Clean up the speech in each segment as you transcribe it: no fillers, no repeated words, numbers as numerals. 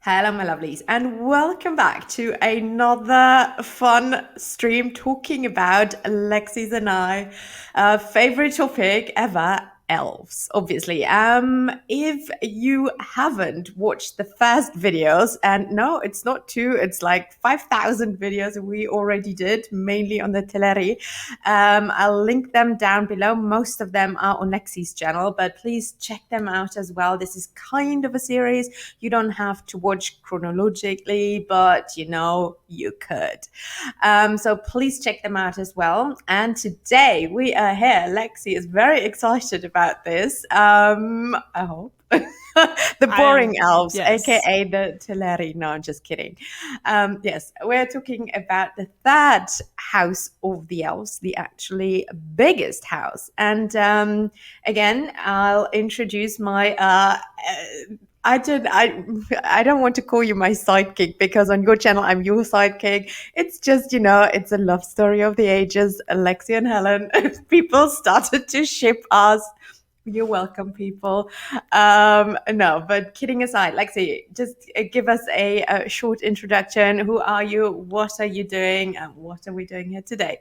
Hello, my lovelies, and welcome back to another fun stream talking about Lexi's and I favorite topic ever, elves, obviously. If you haven't watched the first videos, and no, it's not two, it's like 5,000 videos we already did, mainly on the Teleri. I'll link them down below. Most of them are on Lexi's channel, but please check them out as well. This is kind of a series. You don't have to watch chronologically, but you could. So please check them out as well. And today we are here. Lexi is very excited about this. I hope. The boring elves, yes. aka the Teleri. No, I'm just kidding. Yes, we're talking about the third house of the elves, the actually biggest house. And again, I'll introduce my I don't want to call you my sidekick because on your channel I'm your sidekick. It's just, it's a love story of the ages. Alexia and Helen, people started to ship us. You're welcome, people. No, but kidding aside, Lexi, just give us a short introduction. Who are you? What are you doing? And what are we doing here today?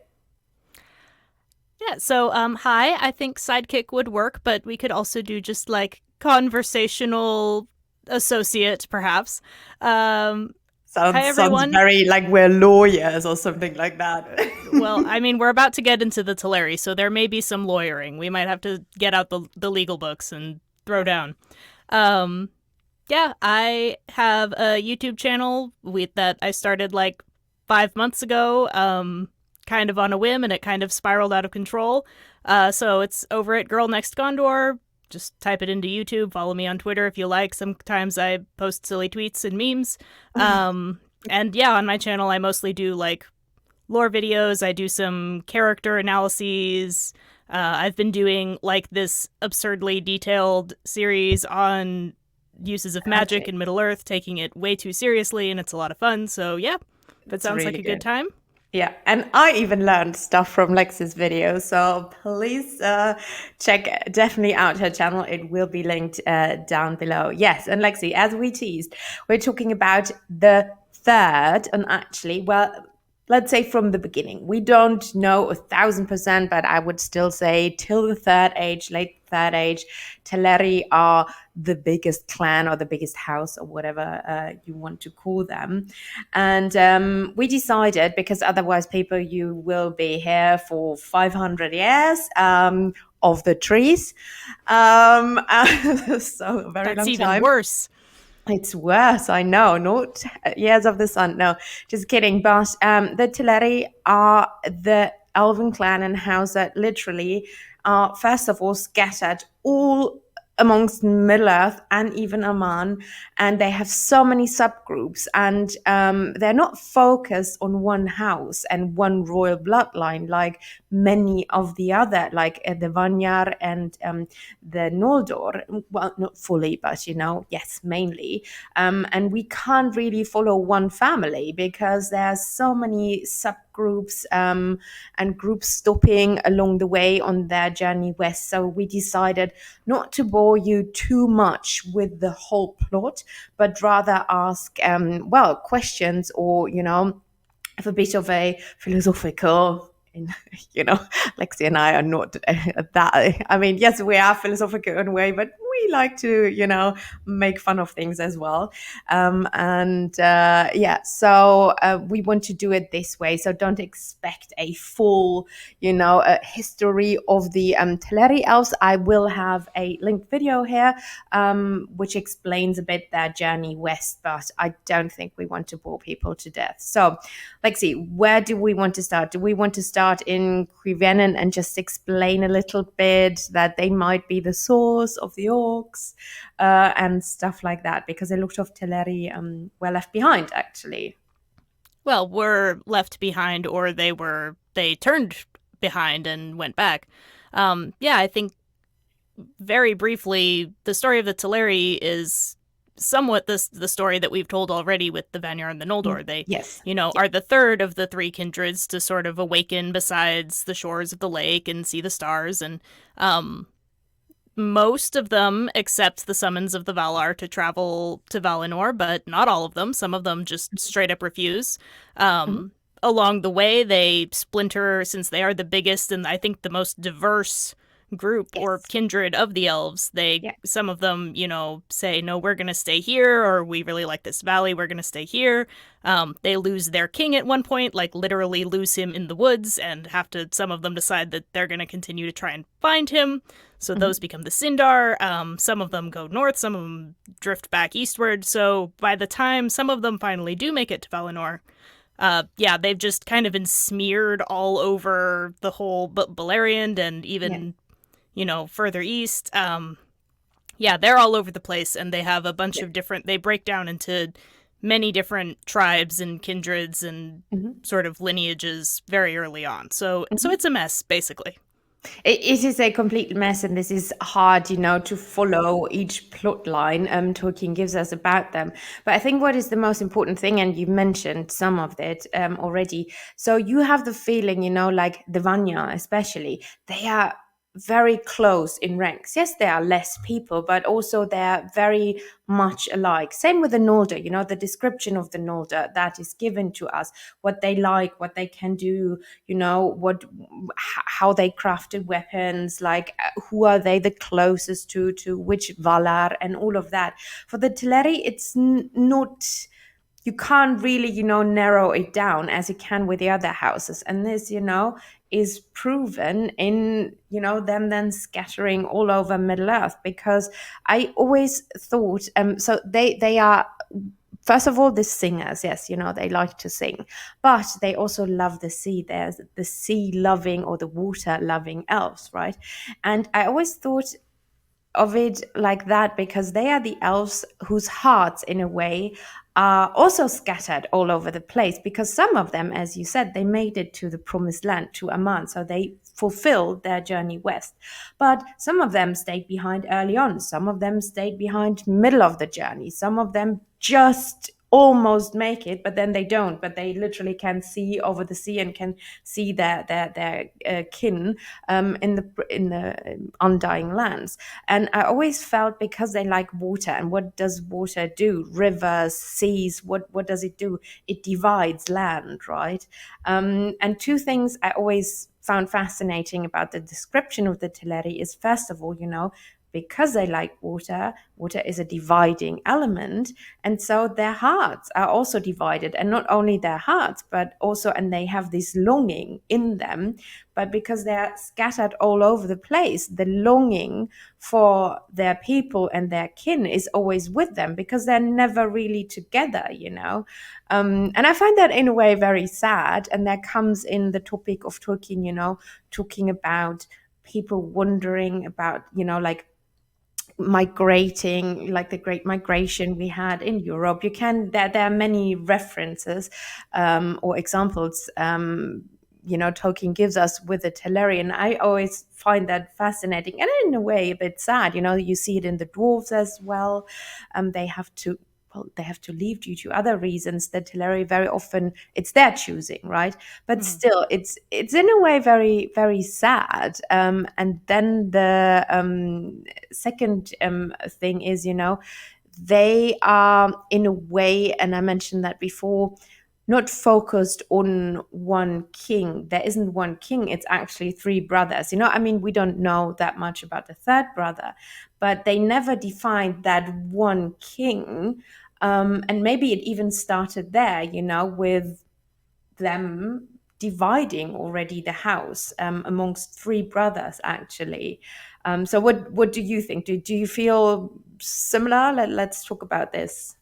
Yeah, so hi, I think sidekick would work, but we could also do just like conversational associate, perhaps. Hi, Sounds everyone. very like we're lawyers or something like that. Well, I mean, we're about to get into the Teleri, so there may be some lawyering. We might have to get out the legal books and throw down. Yeah, I have a YouTube channel that I started like 5 months ago, kind of on a whim, and it kind of spiraled out of control. So it's over at Girl Next Gondor. Just type it into YouTube. Follow me on Twitter if you like. Sometimes I post silly tweets and memes. And yeah, on my channel, I mostly do like lore videos. I do some character analyses. I've been doing like this absurdly detailed series on uses of magic in Middle Earth, taking it way too seriously, and it's a lot of fun. So yeah, that sounds really like a good time. Yeah, and I even learned stuff from Lex's video, so please check definitely out her channel. It will be linked down below. Yes, and Lexi, as we teased, we're talking about the third, and actually, well, let's say from the beginning. We don't know 1,000%, but I would still say till the third age, late third age, Teleri are the biggest clan or the biggest house or whatever you want to call them. And we decided, because otherwise, people, you will be here for 500 years. Of the trees. So a very That's long even time. worse. It's worse, I know. Not years of the sun. No, just kidding. But the Teleri are the elven clan and house that literally are, first of all, scattered all amongst Middle Earth and even Oman, and they have so many subgroups, and they're not focused on one house and one royal bloodline like many of the other, like the Vanyar and the Noldor. Well, not fully, but yes, mainly. And we can't really follow one family because there are so many subgroups and groups stopping along the way on their journey west. So we decided not to bore you too much with the whole plot, but rather ask, questions, or, have a bit of a philosophical. Lexi and I are not that. I mean, yes, we are philosophical in a way, but we like to, make fun of things as well. So we want to do it this way. So don't expect a full, history of the Teleri Elves. I will have a linked video here, which explains a bit their journey west, but I don't think we want to bore people to death. So, Lexi, where do we want to start? Do we want to start in Quivenin and just explain a little bit that they might be the source of the orcs and stuff like that? Because a lot of Teleri were left behind, actually. Well, were left behind, or they turned behind and went back. Yeah, I think very briefly, the story of the Teleri is somewhat the story that we've told already with the Vanyar and the Noldor. They, yes, are the third of the three kindreds to sort of awaken besides the shores of the lake and see the stars. And most of them accept the summons of the Valar to travel to Valinor, but not all of them. Some of them just straight up refuse. Mhm. Along the way, they splinter since they are the biggest and I think the most diverse group or Yes. kindred of the elves. They Yeah. some of them, say no, we're gonna stay here, or we really like this valley, we're gonna stay here. They lose their king at one point, like literally lose him in the woods, and have to. Some of them decide that they're gonna continue to try and find him. So those Mhm. become the Sindar. Some of them go north, some of them drift back eastward. So by the time some of them finally do make it to Valinor, yeah, they've just kind of been smeared all over the whole Beleriand and Yeah. even, further east. Yeah, they're all over the place, and they have a bunch Yeah. of different. They break down into many different tribes and kindreds and Mhm. sort of lineages very early on. So Mhm. it's a mess, basically. It is a complete mess, and this is hard, to follow each plot line Tolkien gives us about them. But I think what is the most important thing, and you mentioned some of it already. So you have the feeling, like the Vanya, especially, they are very close in ranks. Yes, there are less people, but also they're very much alike. Same with the Noldor, the description of the Noldor that is given to us, what they like, what they can do, how they crafted weapons, like who are they the closest to which Valar, and all of that. For the Teleri, it's not, you can't really narrow it down as you can with the other houses, and this is proven in them then scattering all over Middle Earth, because I always thought so they are, first of all, the singers. Yes, they like to sing, but they also love the sea. There's the sea loving or the water loving elves, right? And I always thought of it like that, because they are the elves whose hearts, in a way, are also scattered all over the place, because some of them, as you said, they made it to the promised land, to Aman, so they fulfilled their journey west. But some of them stayed behind early on, some of them stayed behind middle of the journey, some of them just almost make it, but then they don't, but they literally can see over the sea and can see their kin in the undying lands. And I always felt, because they like water, and what does water do? Rivers, seas, what does it do? It divides land, right? And two things I always found fascinating about the description of the Teleri is, first of all, because they like water, water is a dividing element. And so their hearts are also divided. And not only their hearts, but also, and they have this longing in them, but because they're scattered all over the place, the longing for their people and their kin is always with them, because they're never really together. And I find that in a way very sad. And that comes in the topic of Tolkien, talking about people wondering about, like migrating, like the great migration we had in Europe. There are many references or examples Tolkien gives us with the Teleri. I always find that fascinating, and in a way a bit sad. You see it in the dwarves as well. They have to, well, they have to leave due to other reasons. The Teleri, very often it's their choosing, right? But Mhm. still, it's in a way very, very sad. And then the second thing is, they are in a way, and I mentioned that before, not focused on one king. There isn't one king, it's actually three brothers. I mean, we don't know that much about the third brother, but they never defined that one king. And maybe it even started there, with them dividing already the house amongst three brothers, actually. So what do you think? Do you feel similar? Let's talk about this.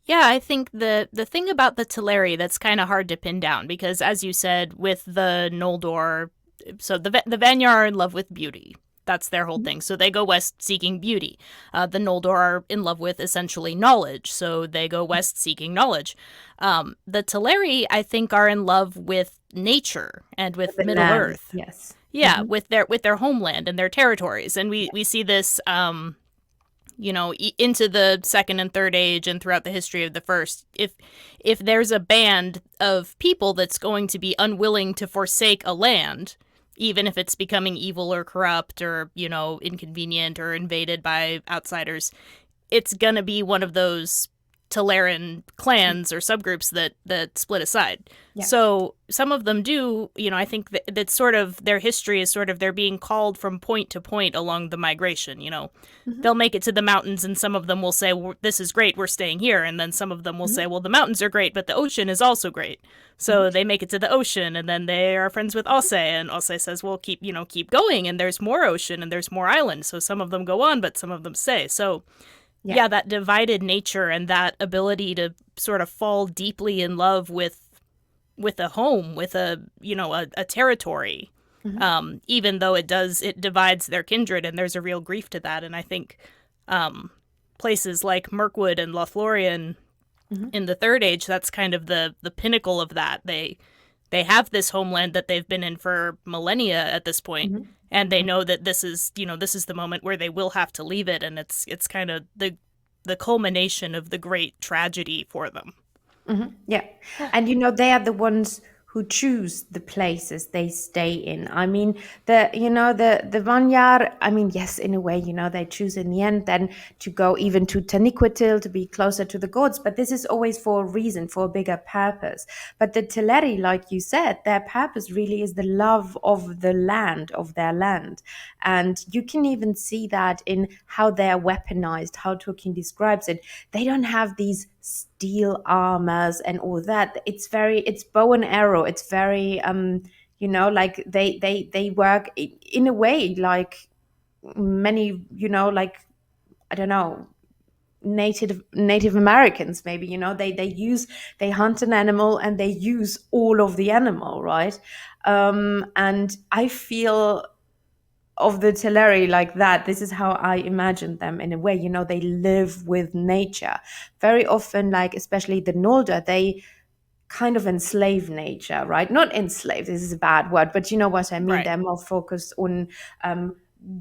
Yeah, I think the thing about the Teleri that's kind of hard to pin down because, as you said, with the Noldor, so the Vanyar are in love with beauty. That's their whole thing. So they go west seeking beauty. The Noldor are in love with essentially knowledge. So they go west seeking knowledge. The Teleri, I think, are in love with nature and With with the Middle land, Earth. yes. Yeah, Hmm. with their homeland and their territories, and we see this into the second and third age and throughout the history of the first. If there's a band of people that's going to be unwilling to forsake a land, even if it's becoming evil or corrupt or, inconvenient or invaded by outsiders, it's gonna be one of those Teleran clans or subgroups that split aside. Yeah. So some of them do, I think that sort of their history is sort of they're being called from point to point along the migration. Hmm. They'll make it to the mountains, and some of them will say, "This is great, we're staying here," and then some of them will Hmm. say, "Well, the mountains are great, but the ocean is also great." So they make it to the ocean, and then they are friends with Ose, and Ose says, "Well, keep going, and there's more ocean and there's more islands." So some of them go on, but some of them stay. So Yeah. yeah, that divided nature and that ability to sort of fall deeply in love with a home, with a territory, Hmm. even though it divides their kindred, and there's a real grief to that. And I think places like Mirkwood and Lothlorien Hmm. in the Third Age, that's kind of the pinnacle of that. They have this homeland that they've been in for millennia at this point, Hmm. and they know that this is the moment where they will have to leave it, and it's kind of the culmination of the great tragedy for them. Hmm. Yeah. And they are the ones who choose the places they stay in. I mean, the Vanyar, I mean, yes, in a way, they choose in the end then to go even to Taniquetil to be closer to the gods, but this is always for a reason, for a bigger purpose. But the Teleri, like you said, their purpose really is the love of the land, of their land. And you can even see that in how they are weaponized, how Tolkien describes it. They don't have these steel armors and all that. It's bow and arrow. It's very like they work in a way like many, like, I don't know, Native Americans maybe, they hunt an animal and they use all of the animal, right? And I feel of the Teleri like that. This is how I imagine them in a way. They live with nature. Very often, like especially the Noldor, they kind of enslave nature, right? Not enslave, this is a bad word, but you know what I mean. Right. They're more focused on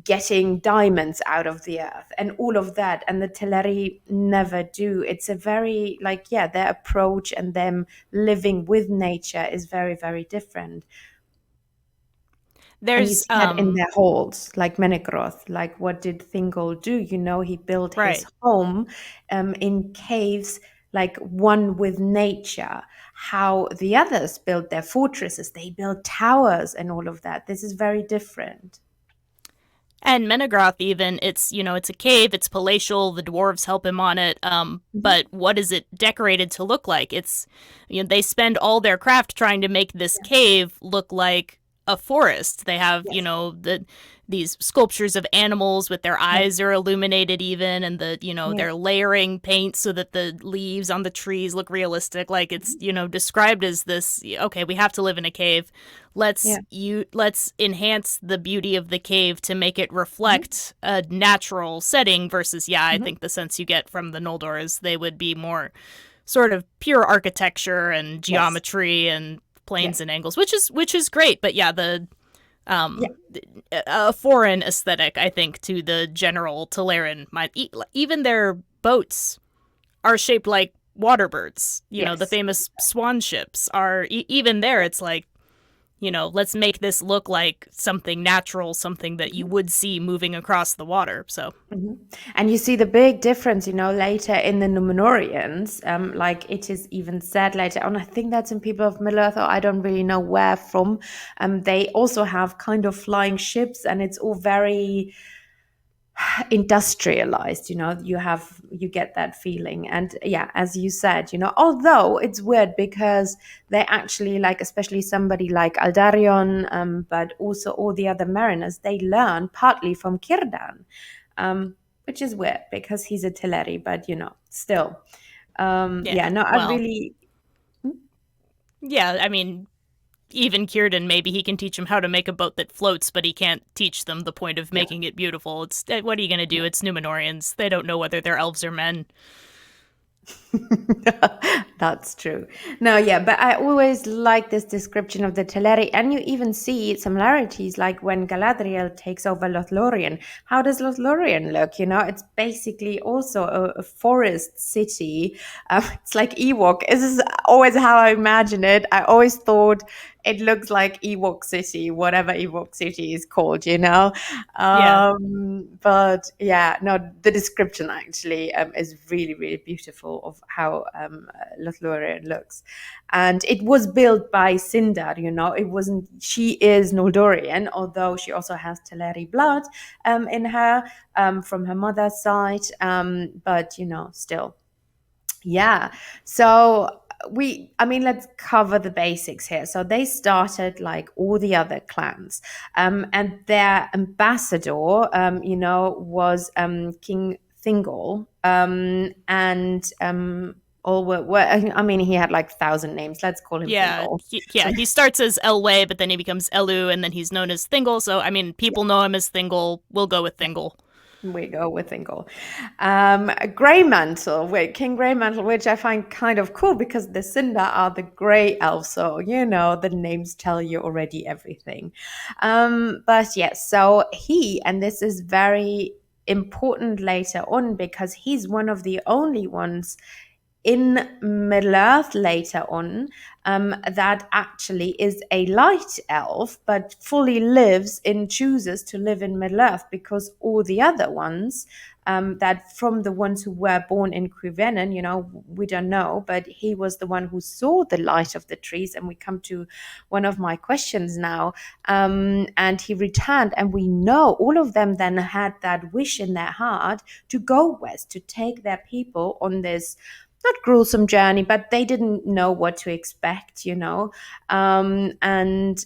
getting diamonds out of the earth and all of that. And the Teleri never do. It's a very, like, yeah, their approach and them living with nature is very, very different. And you There's see that in their halls, like Menegroth. Like, what did Thingol do? He built his right. home in caves, like one with nature. How the others built their fortresses, they built towers and all of that. This is very different. And Menegroth, even, it's a cave, it's palatial, the dwarves help him on it. Mhm. But what is it decorated to look like? They spend all their craft trying to make this cave look like a forest. They have, Yes. these sculptures of animals with their Yeah. eyes are illuminated even, and Yeah. they're layering paint so that the leaves on the trees look realistic. Like it's, Mhm. described as this, okay, we have to live in a cave. Yeah. Let's enhance the beauty of the cave to make it Mhm. reflect a natural setting versus, yeah, I Mhm. think the sense you get from the Noldor is they would be more sort of pure architecture and Yes. geometry and Yeah. planes and angles, which is great, but yeah, the Yeah. um a foreign aesthetic, I think, to the general Teleran mind. Even their boats are shaped like water birds. The Yes. famous swan ships are even there. It's like, let's make this look like something natural, something that you Mhm. would see moving across the water. So Mhm. And you see the big difference, later in the Númenóreans. Like it is even said later on, I think that's in People of Middle Earth, or I don't really know where from. They also have kind of flying ships, and it's all very industrialized. You get that feeling. And yeah, as you said, although it's weird because they actually, like, especially somebody like Aldarion, but also all the other mariners, they learn partly from Círdan, which is weird because he's a Teleri, but still. yeah, Yeah, no, I well, really. yeah, I mean, even Círdan, maybe he can teach them how to make a boat that floats, but he can't teach them the point of Yeah. making it beautiful. It's what are you going to do? It's Númenóreans. They don't know whether they're elves or men. That's true. No, yeah, but I always like this description of the Teleri, and you even see similarities, like when Galadriel takes over Lothlorien. How does Lothlorien look? It's basically also a forest city. It's like Ewok. It's always how I imagine it. I always thought it looks like Ewok City, whatever Ewok City is called, you know. Yeah. But yeah, no, the description actually is really, really beautiful of how Lothlorien looks. And it was built by Sindar, you know. It wasn't, she is Noldorian, although she also has Teleri blood in her from her mother's side. But, you know, still. Yeah. So I mean, let's cover the basics here. So they started like all the other clans, and their ambassador, was King Thingol, and all I mean, he had like 1,000 names. Let's call him Yeah, Thingol. he starts as Elwë, but then he becomes Elu, and then he's known as Thingol. So, I mean, people know him as Thingol. We'll go with Thingol. We go with Thingol. Grey Mantle, wait, King Grey Mantle, which I find kind of cool because the Sindar are the Grey Elves, so you know the names tell you already everything. But yes, so and this is very important later on because he's one of the only ones in Middle Earth later on that actually is a light elf, but fully chooses to live in Middle Earth because all the other ones, that from the ones who were born in Cuivennen, you know, we don't know, but he was the one who saw the light of the trees. And we come to one of my questions now. And he returned, and we know all of them then had that wish in their heart to go west, to take their people on this not gruesome journey, but they didn't know what to expect, you know. And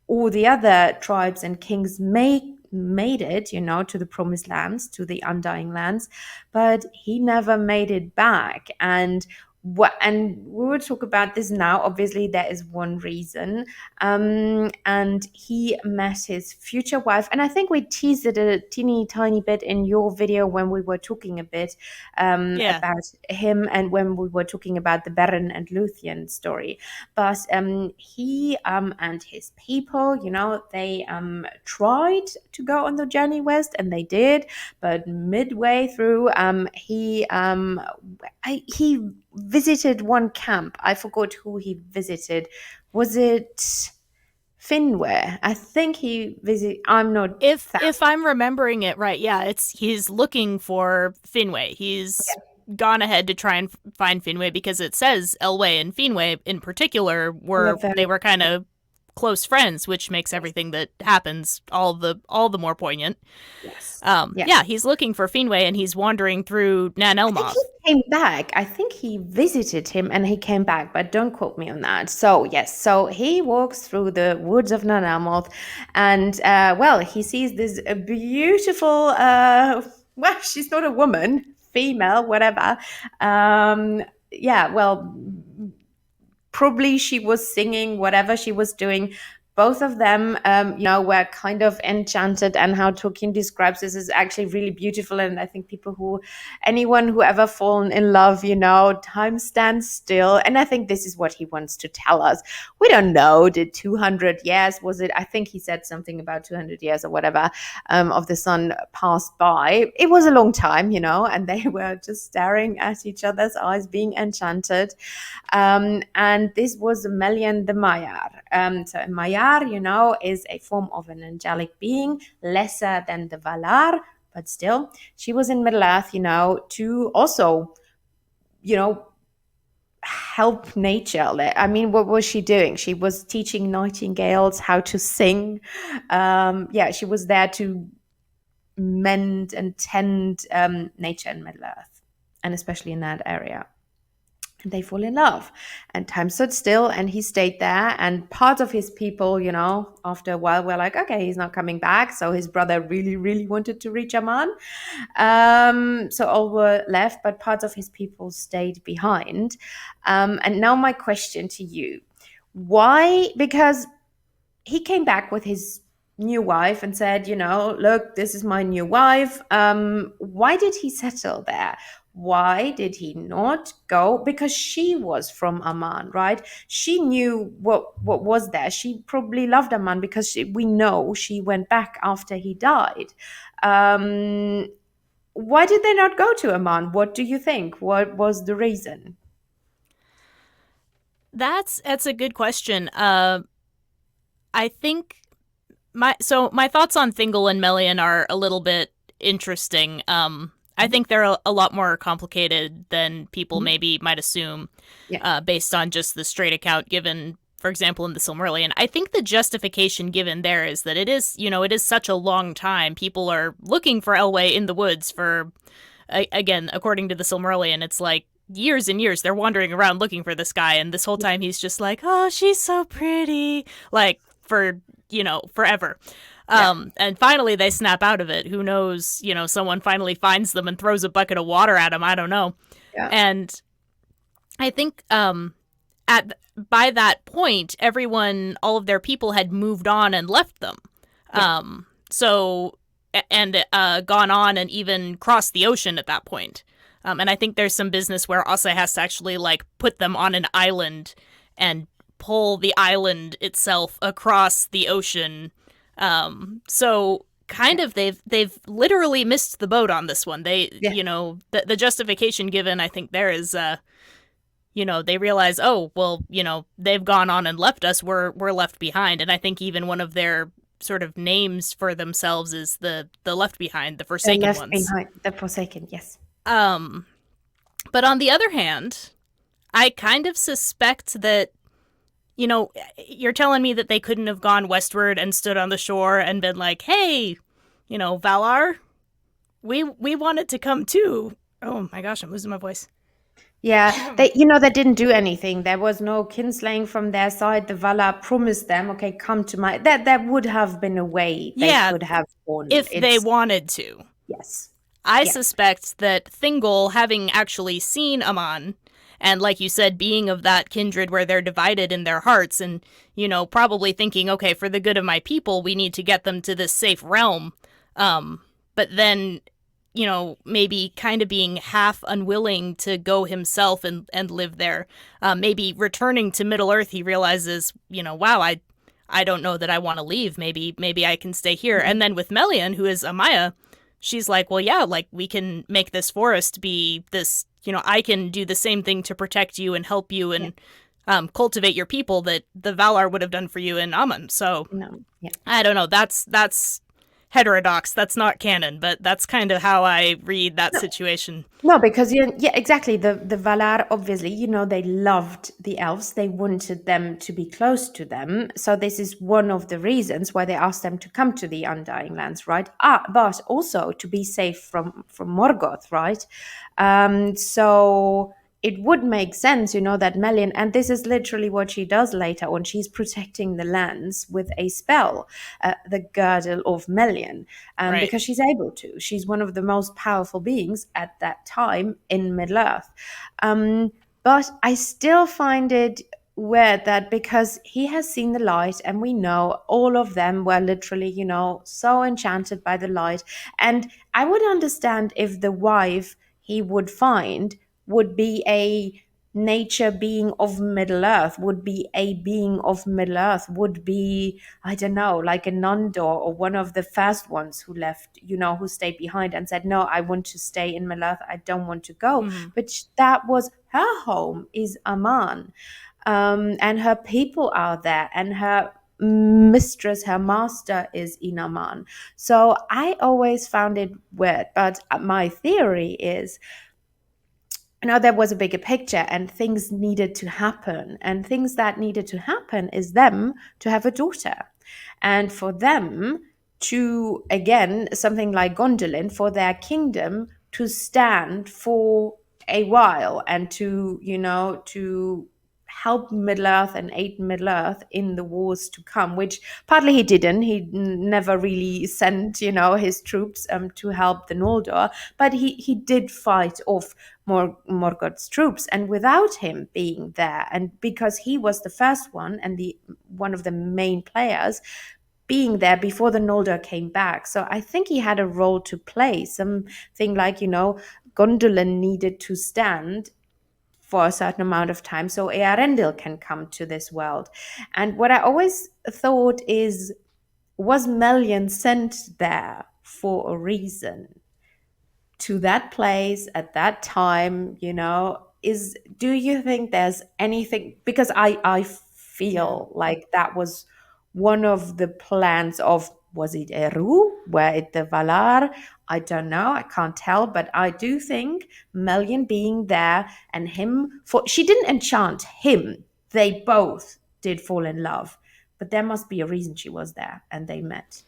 all the other tribes and kings made it, you know, to the promised lands, to the undying lands, but he never made it back. And we will talk about this now. Obviously, there is one reason. And he met his future wife, and I think we teased it a teeny tiny bit in your video when we were talking a bit Yeah. about him, and when we were talking about the Beren and Luthien story. But he and his people, you know, they tried to go on the journey west, and they did. But midway through, he visited one camp. I forgot who he visited. Was it Finwë? I think he visited. I'm not. If I'm remembering it right, yeah, he's looking for Finwë. He's gone ahead to try and find Finwë because it says Elwë and Finwë in particular were kind of close friends, which makes everything that happens all the more poignant. Yes. Yeah, he's looking for Finwë, and he's wandering through Nan Elmoth. He came back. I think he visited him and he came back, but don't quote me on that. So yes, so he walks through the woods of Nan Elmoth, and he sees this beautiful. Well, she's not a woman, female, whatever. Probably she was singing, whatever she was doing. Both of them, were kind of enchanted. And how Tolkien describes this is actually really beautiful. And I think anyone who ever fallen in love, you know, time stands still. And I think this is what he wants to tell us. We don't know, did 200 years, was it? I think he said something about 200 years or whatever of the sun passed by. It was a long time, you know, and they were just staring at each other's eyes, being enchanted. And this was Melian the Maiar. So a Maiar, you know, is a form of an angelic being, lesser than the Valar, but still, she was in Middle Earth, you know, to also, you know, help nature. I mean, what was she doing? She was teaching nightingales how to sing. She was there to mend and tend nature in Middle Earth, and especially in that area. And they fall in love, and time stood still, and he stayed there. And part of his people, you know, after a while were like, okay, he's not coming back. So his brother really, really wanted to reach Aman. So all were left, but part of his people stayed behind. And now my question to you, why? Because he came back with his new wife and said, you know, look, this is my new wife. Why did he settle there? Why did he not go? Because she was from Aman, right? She knew what was there. She probably loved Aman because we know she went back after he died. Why did they not go to Aman? What do you think? What was the reason? That's a good question. I think my thoughts on Thingol and Melian are a little bit interesting. I think they're a lot more complicated than people Mhm. maybe might assume, Yeah, based on just the straight account given. For example, in the Silmarillion, I think the justification given there is that it is such a long time. People are looking for Elwë in the woods for, again, according to the Silmarillion, it's like years and years. They're wandering around looking for this guy, and this whole time he's just like, "Oh, she's so pretty," like for forever. yeah, And finally they snap out of it. Who knows? Someone finally finds them and throws a bucket of water at them. I don't know. yeah. And I think at by that point, everyone, all of their people had moved on and left them. Yeah. So and gone on and even crossed the ocean at that point. And I think there's some business where Asa has to actually like put them on an island and pull the island itself across the ocean. So kind Yeah. of they've literally missed the boat on this one. They Yeah. the justification given, I think there is they realize, oh well, they've gone on and left us. We're left behind. And I think even one of their sort of names for themselves is the left behind, the The Forsaken left ones. behind, the Forsaken. Yes. Um, but on the other hand, I kind of suspect that you're telling me that they couldn't have gone westward and stood on the shore and been like, "Hey, Valar, we wanted to come too." Oh my gosh, I'm losing my voice. Yeah, they didn't do anything. There was no kinslaying from their side. The Valar promised them, okay, come to my. That would have been a way they Yeah, could have gone. if they It's wanted to. yes, I yeah, suspect that Thingol, having actually seen Aman, and like you said, being of that kindred where they're divided in their hearts, and, probably thinking, okay, for the good of my people, we need to get them to this safe realm. But then, maybe kind of being half unwilling to go himself and live there. Maybe returning to Middle Earth, he realizes, wow, I don't know that I want to leave. Maybe I can stay here. mhm, And then with Melian, who is Amaya, she's like, well, yeah, like we can make this forest be this, I can do the same thing to protect you and help you yeah, and cultivate your people that the Valar would have done for you in Aman. So no, yeah. I don't know. That's heterodox. That's not canon, but that's kind of how I read that No, situation. no, because yeah, exactly. The Valar, obviously, they loved the elves. They wanted them to be close to them. So this is one of the reasons why they asked them to come to the Undying Lands, right? But also to be safe from Morgoth, right? So it would make sense, that Melian, and this is literally what she does later on. She's protecting the lands with a spell, the Girdle of Melian, Right. because she's able to. She's one of the most powerful beings at that time in Middle Earth. But I still find it weird that because he has seen the light, and we know all of them were literally, so enchanted by the light. And I would understand if the wife he would find would be a nature being of Middle Earth, would be a being of Middle Earth, would be, I don't know, like a Nondor or one of the first ones who left, who stayed behind and said, no, I want to stay in Middle Earth, I don't want to go. Mm-hmm. But that was her home, is Aman. And her people are there, and her mistress, her master is in Aman. So I always found it weird. But my theory is, there was a bigger picture and things needed to happen. And things that needed to happen is them to have a daughter. And for them to, again, something like Gondolin, for their kingdom to stand for a while and to help Middle Earth and aid Middle Earth in the wars to come, which partly he didn't. He never really sent, his troops to help the Noldor, but he did fight off Morgoth's troops. And without him being there, and because he was the first one and the one of the main players being there before the Noldor came back, so I think he had a role to play. Something like, Gondolin needed to stand for a certain amount of time so Eärendil can come to this world. And what I always thought is, was Melian sent there for a reason to that place at that time, is do you think there's anything, because I Yeah. feel like that was one of the plans of, was it Eru? Were it the Valar? I don't know. I can't tell, but I do think Melian being there and him, for she didn't enchant him. They both did fall in love, but there must be a reason she was there and they met.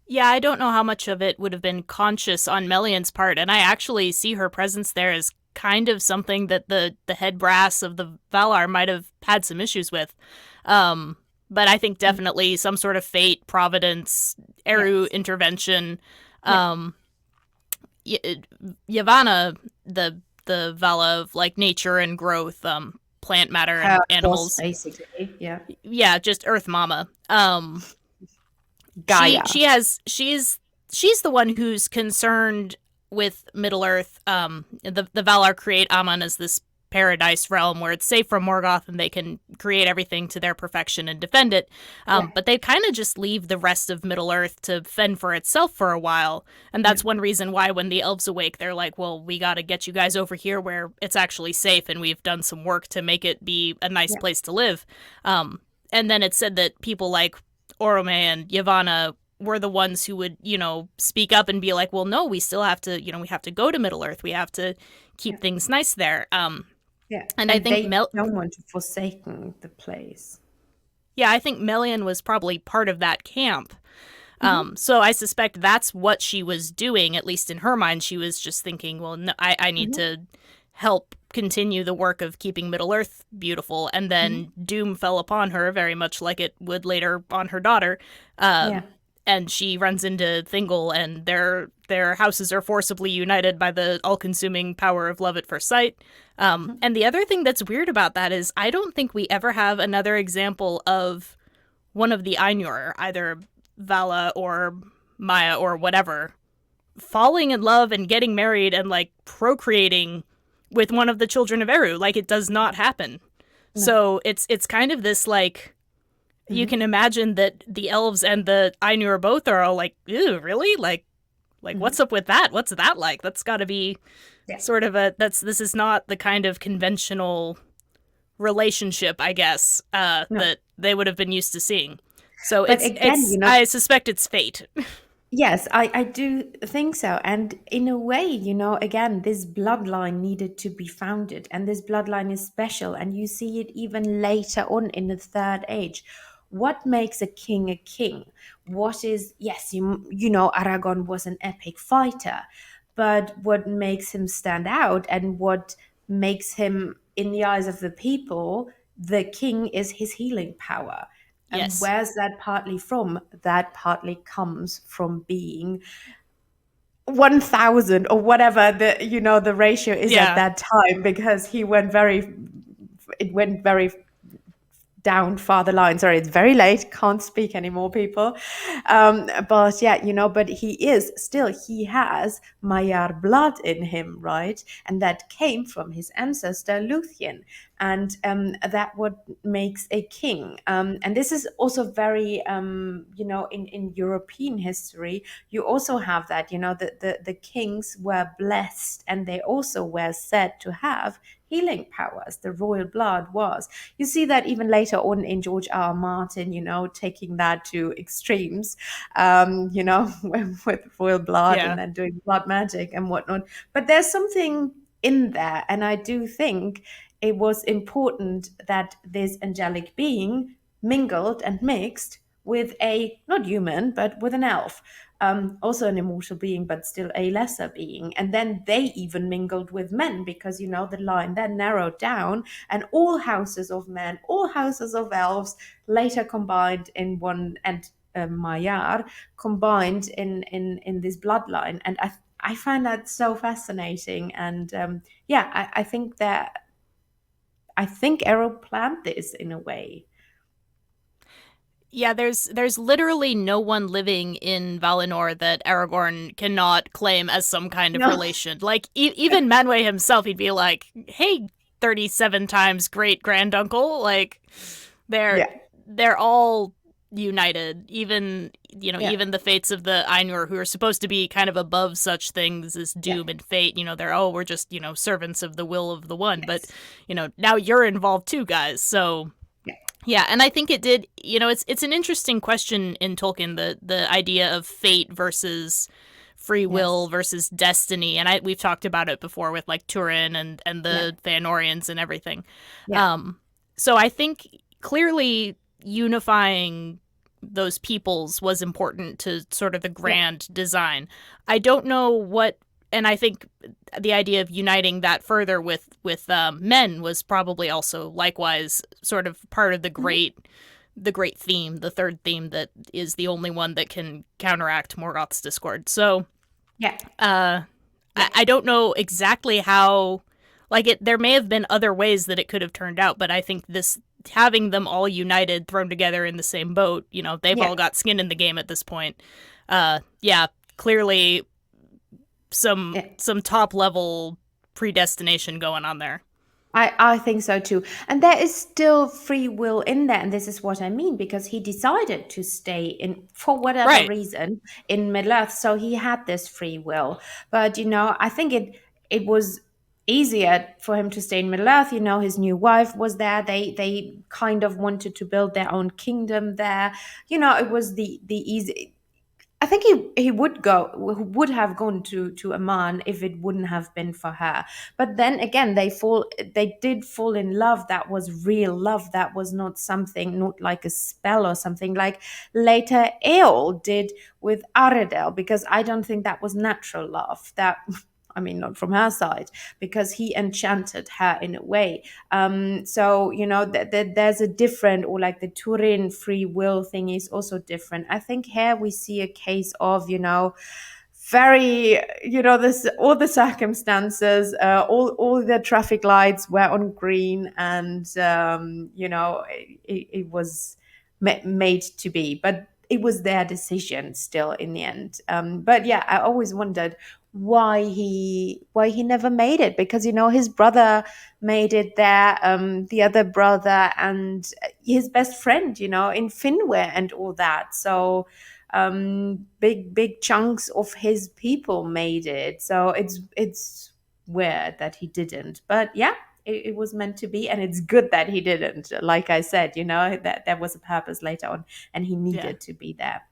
Yeah, I don't know how much of it would have been conscious on Melian's part, and I actually see her presence there as kind of something that the head brass of the Valar might have had some issues with. Um, but I think Mm. definitely some sort of fate, providence, Eru Yes. intervention. Yeah. Um, Yavanna, the Vala of like nature and growth, plant matter Her and boss, animals. basically. Yeah. Yeah, just Earth Mama. She Gaia. she has she's the one who's concerned with Middle Earth. The Valar create Aman as this paradise realm where it's safe from Morgoth and they can create everything to their perfection and defend it. Yeah. But they kind of just leave the rest of Middle Earth to fend for itself for a while. And Yeah. that's one reason why when the elves awake, they're like, well, we got to get you guys over here where it's actually safe and we've done some work to make it be a nice Yeah. place to live. And then it's said that people like Orome and Yavanna were the ones who would, speak up and be like, well, no, we still have to, we have to go to Middle Earth. We have to Yeah. keep things nice there. Yeah. And I And think they don't want to forsaken the place. yeah, I think Melian was probably part of that camp. Hmm. So I suspect that's what she was doing, at least in her mind. She was just thinking, well, no, I need Hmm. to help continue the work of keeping Middle Earth beautiful. And Hmm. then doom fell upon her, very much like it would later on her daughter. Um, Yeah. and she runs into Thingol, and their houses are forcibly united by the all-consuming power of love at first sight. Mhm. And the other thing that's weird about that is I don't think we ever have another example of one of the Ainur, either Vala or Maya or whatever, falling in love and getting married and like procreating with one of the children of Eru. Like it does not happen. No. So it's kind of this like you Hmm. can imagine that the elves and the Ainur both are all like, ew, really? Like Hmm. what's up with that? What's that like? That's got to be Yeah. sort of this is not the kind of conventional relationship, I guess, No. that they would have been used to seeing. So But again, I suspect it's fate. yes, I do think so. And in a way, again, this bloodline needed to be founded, and this bloodline is special. And you see it even later on in the third age. What makes a king a king? What is, yes, Aragon was an epic fighter, but what makes him stand out and what makes him, in the eyes of the people, the king is his healing power. And Yes. where's that partly from? That partly comes from being 1,000 or whatever the ratio is at Yeah. that time, because it went very down farther line. Sorry, it's very late. Can't speak anymore, people. But yeah, but he has Maiar blood in him, right? And that came from his ancestor Luthien. And that what makes a king. And this is also very, in European history, you also have that, the kings were blessed and they also were said to have healing powers. The royal blood was. You see that even later on in George R. R. Martin, taking that to extremes, with royal blood Yeah. and then doing blood magic and whatnot. But there's something in there, and I do think it was important that this angelic being mingled and mixed with a not human, but with an elf. Also an immortal being, but still a lesser being. And then they even mingled with men because, the line then narrowed down, and all houses of men, all houses of elves later combined in one, and Maiar combined in this bloodline. And I find that so fascinating. And yeah, I think Errol planned this in a way. Yeah, there's literally no one living in Valinor that Aragorn cannot claim as some kind of No. relation. Like even Manwë himself, he'd be like, "Hey, 37 times great granduncle." Like they're Yeah. they're all united. Even Yeah. even the fates of the Ainur, who are supposed to be kind of above such things as Yeah. doom and fate. They're, oh, we're just servants of the will of the one. But Yes. now you're involved too, guys. So Yeah. yeah, and I think it did. It's an interesting question in Tolkien, the idea of fate versus free will Yes. versus destiny, and we've talked about it before with like Turin and Yeah. the Feanorians and everything. Yeah. So I think clearly unifying those peoples was important to sort of the Yeah. grand design. I don't know what, and I think the idea of uniting that further with men was probably also likewise sort of part of Mhm. the great theme, the third theme that is the only one that can counteract Morgoth's discord. So Yeah. uh, Yeah. I don't know exactly how, like, there may have been other ways that it could have turned out, but I think this, having them all united, thrown together in the same boat, they've Yeah. all got skin in the game at this point. Yeah, clearly Yeah. some top level predestination going on there. I think so too. And there is still free will in there. And this is what I mean, because he decided to stay in, for whatever Right. reason, in Middle Earth. So he had this free will. But, I think it was easier for him to stay in Middle Earth. His new wife was there. They kind of wanted to build their own kingdom there. It was the easy. I think he would have gone to Aman if it wouldn't have been for her. But then again, they did fall in love. That was real love. That was not something, not like a spell or something like later Eol did with Aredel, because I don't think that was natural love. That I mean, not from her side, because he enchanted her in a way. So there's a different, or like the Turin free will thing is also different. I think here we see a case of very, this, all the circumstances, all the traffic lights were on green, and it was made to be, but it was their decision still in the end. But yeah, I always wondered why he never made it, because his brother made it there, the other brother, and his best friend, in Finwë and all that. So big chunks of his people made it. So it's weird that he didn't. But yeah, it was meant to be, and it's good that he didn't. Like I said, that there was a purpose later on, and he Yeah. needed to be there.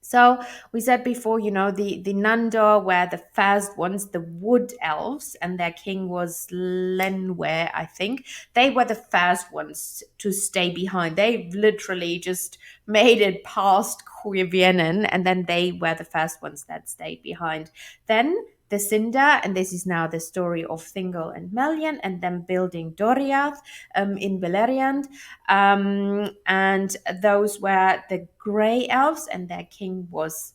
So we said before, the Nandor were the first ones, the wood elves, and their king was Lenwë, I think. They were the first ones to stay behind. They literally just made it past Cuivienen, and then they were the first ones that stayed behind. Then the Sindar, and this is now the story of Thingol and Melian, and them building Doriath in Beleriand. And those were the Grey Elves, and their king was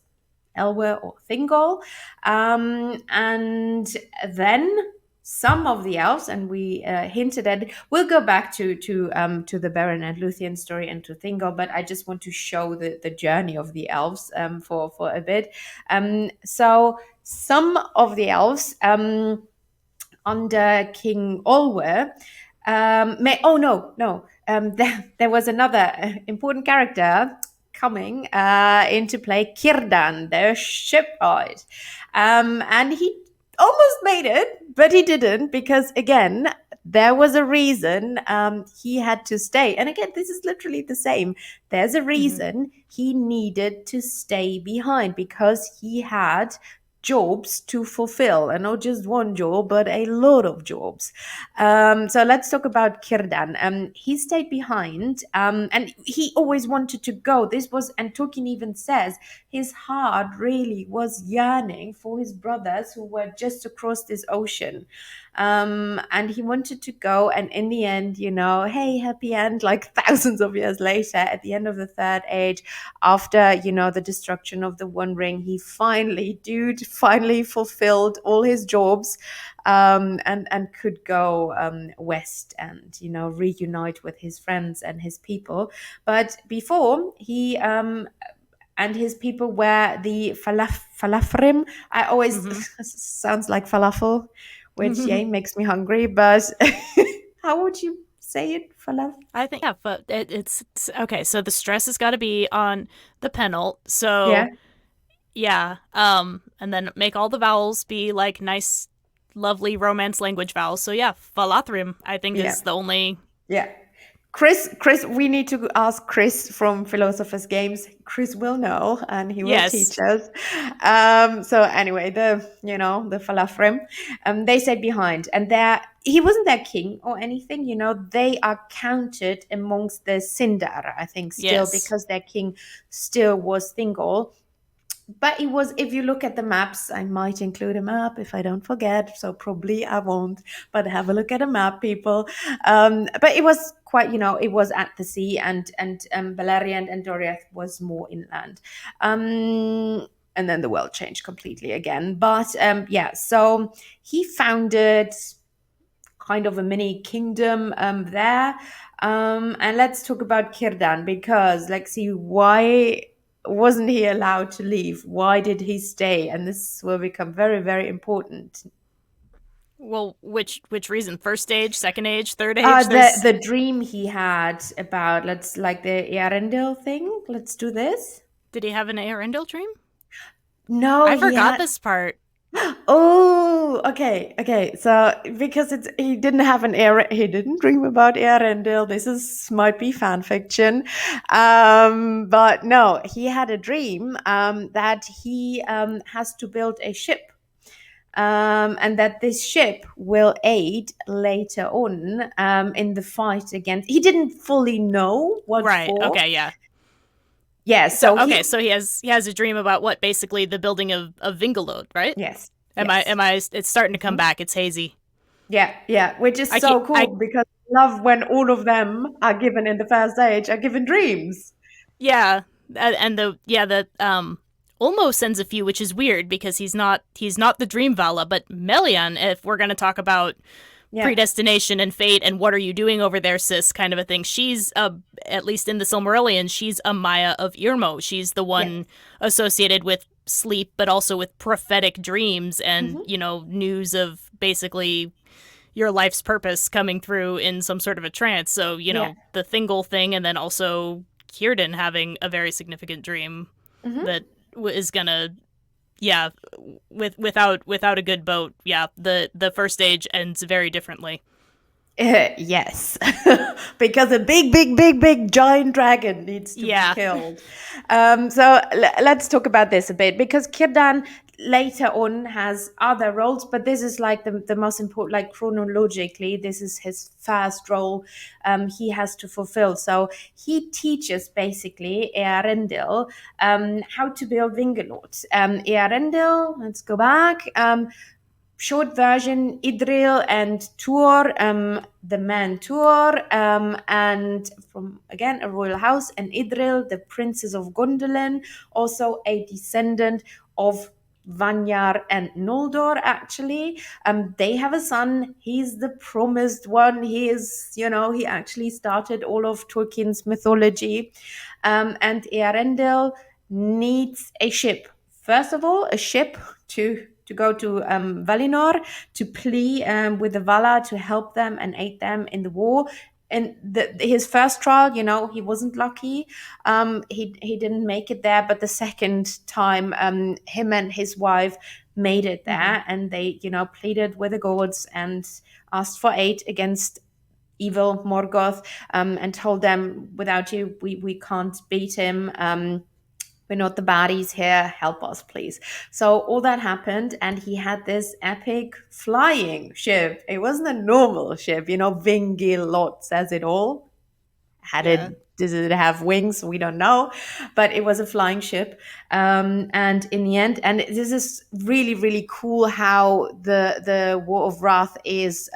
Elwë or Thingol. And then some of the elves, and we hinted at it. We'll go back to the Beren and Luthien story and to Thingol, but I just want to show the journey of the elves for a bit. So some of the elves under King Olwe. There was another important character coming into play, Círdan, the shipwright. And he almost made it, but he didn't, because again, there was a reason he had to stay. And again, this is literally the same. There's a Mm-hmm. reason he needed to stay behind, because he had jobs to fulfill, and not just one job, but a lot of jobs. So let's talk about Círdan. He stayed behind, and he always wanted to go. This was, and Tolkien even says, his heart really was yearning for his brothers who were just across this ocean. And he wanted to go, and in the end, hey, happy end, like thousands of years later, at the end of the Third Age, after the destruction of the One Ring, he finally fulfilled all his jobs, and could go west and reunite with his friends and his people. But before, he and his people were the falafrim. I always Mm-hmm. sounds like falafel, which Mm-hmm. yeah makes me hungry. But how would you say it for love? I think yeah, but it's okay. So the stress has got to be on the penult. Yeah, So yeah, and then make all the vowels be like nice, lovely Romance language vowels. So yeah, Falathrim I think yeah, is the only. yeah. Chris, we need to ask Chris from Philosopher's Games. Chris will know, and he will Yes. teach us. So anyway, the Falafrem, they stayed behind, and he wasn't their king or anything. They are counted amongst the Sindar, I think, still Yes. because their king still was Thingol. But it was, if you look at the maps, I might include a map if I don't forget, so probably I won't, but have a look at a map, people. But it was quite, it was at the sea, and Beleriand and Doriath was more inland. And then the world changed completely again. But yeah, so he founded kind of a mini kingdom there. And let's talk about Círdan, because, like, see, why wasn't he allowed to leave? Why did he stay? And this will become very, very important. Well, which reason? First age, second age, third age? The There's the dream he had about, let's, like, the Eärendil thing. Let's do this. Did he have an Eärendil dream? No, I he forgot had. this part. Oh, okay, okay. So because he didn't have he didn't dream about Eärendil. This is might be fan fiction, but no, he had a dream that he has to build a ship, and that this ship will aid later on in the fight against. He didn't fully know what Right. for. Okay. Yeah. Yeah, So so okay. So he has a dream about what? Basically, the building of Vingalode, right? yes, Am I? yes. Am I? It's starting to come Mhm. back. It's hazy. Yeah, yeah, which is I can't. so cool because I love when all of them are given in the first age are given dreams. Yeah, and the Olmo sends a few, which is weird because he's not the Dream Vala, but Melian. If we're gonna talk about Yeah. predestination and fate and what are you doing over there, sis, kind of a thing. She's at least in the Silmarillion, she's a Maya of Irmo. She's the Yeah. one associated with sleep, but also with prophetic dreams and Hmm. news of basically your life's purpose coming through in some sort of a trance. So, Yeah. the Thingol thing, and then also Círdan having a very significant dream Hmm. that is gonna, yeah, without a good boat, yeah, the first stage ends very differently. Yes, because a big, big, big, big giant dragon needs to be Yeah, killed. So let's talk about this a bit, because Círdan later on has other roles, but this is like the most important, like chronologically, this is his first role he has to fulfill. So he teaches basically Eärendil how to build Vingalot. Eärendil, let's go back. Short version, Idril and Tuor, the man Tuor, and from again a royal house, and Idril, the princess of Gondolin, also a descendant of Vanyar and Noldor, actually. They have a son. He's the promised one. He is, he actually started all of Tolkien's mythology. And Eärendil needs a ship. First of all, a ship to go to Valinor to plea with the Vala to help them and aid them in the war. And his first trial, he wasn't lucky. He didn't make it there, but the second time, him and his wife made it hmm there, and they, pleaded with the gods and asked for aid against evil Morgoth, and told them, without you, we can't beat him. We're not the baddies here. Help us, please. So all that happened, and he had this epic flying ship. It wasn't a normal ship, Vingilot says it all. Had yeah, it? Does it have wings? We don't know, but it was a flying ship. And in the end, and this is really, really cool how the War of Wrath is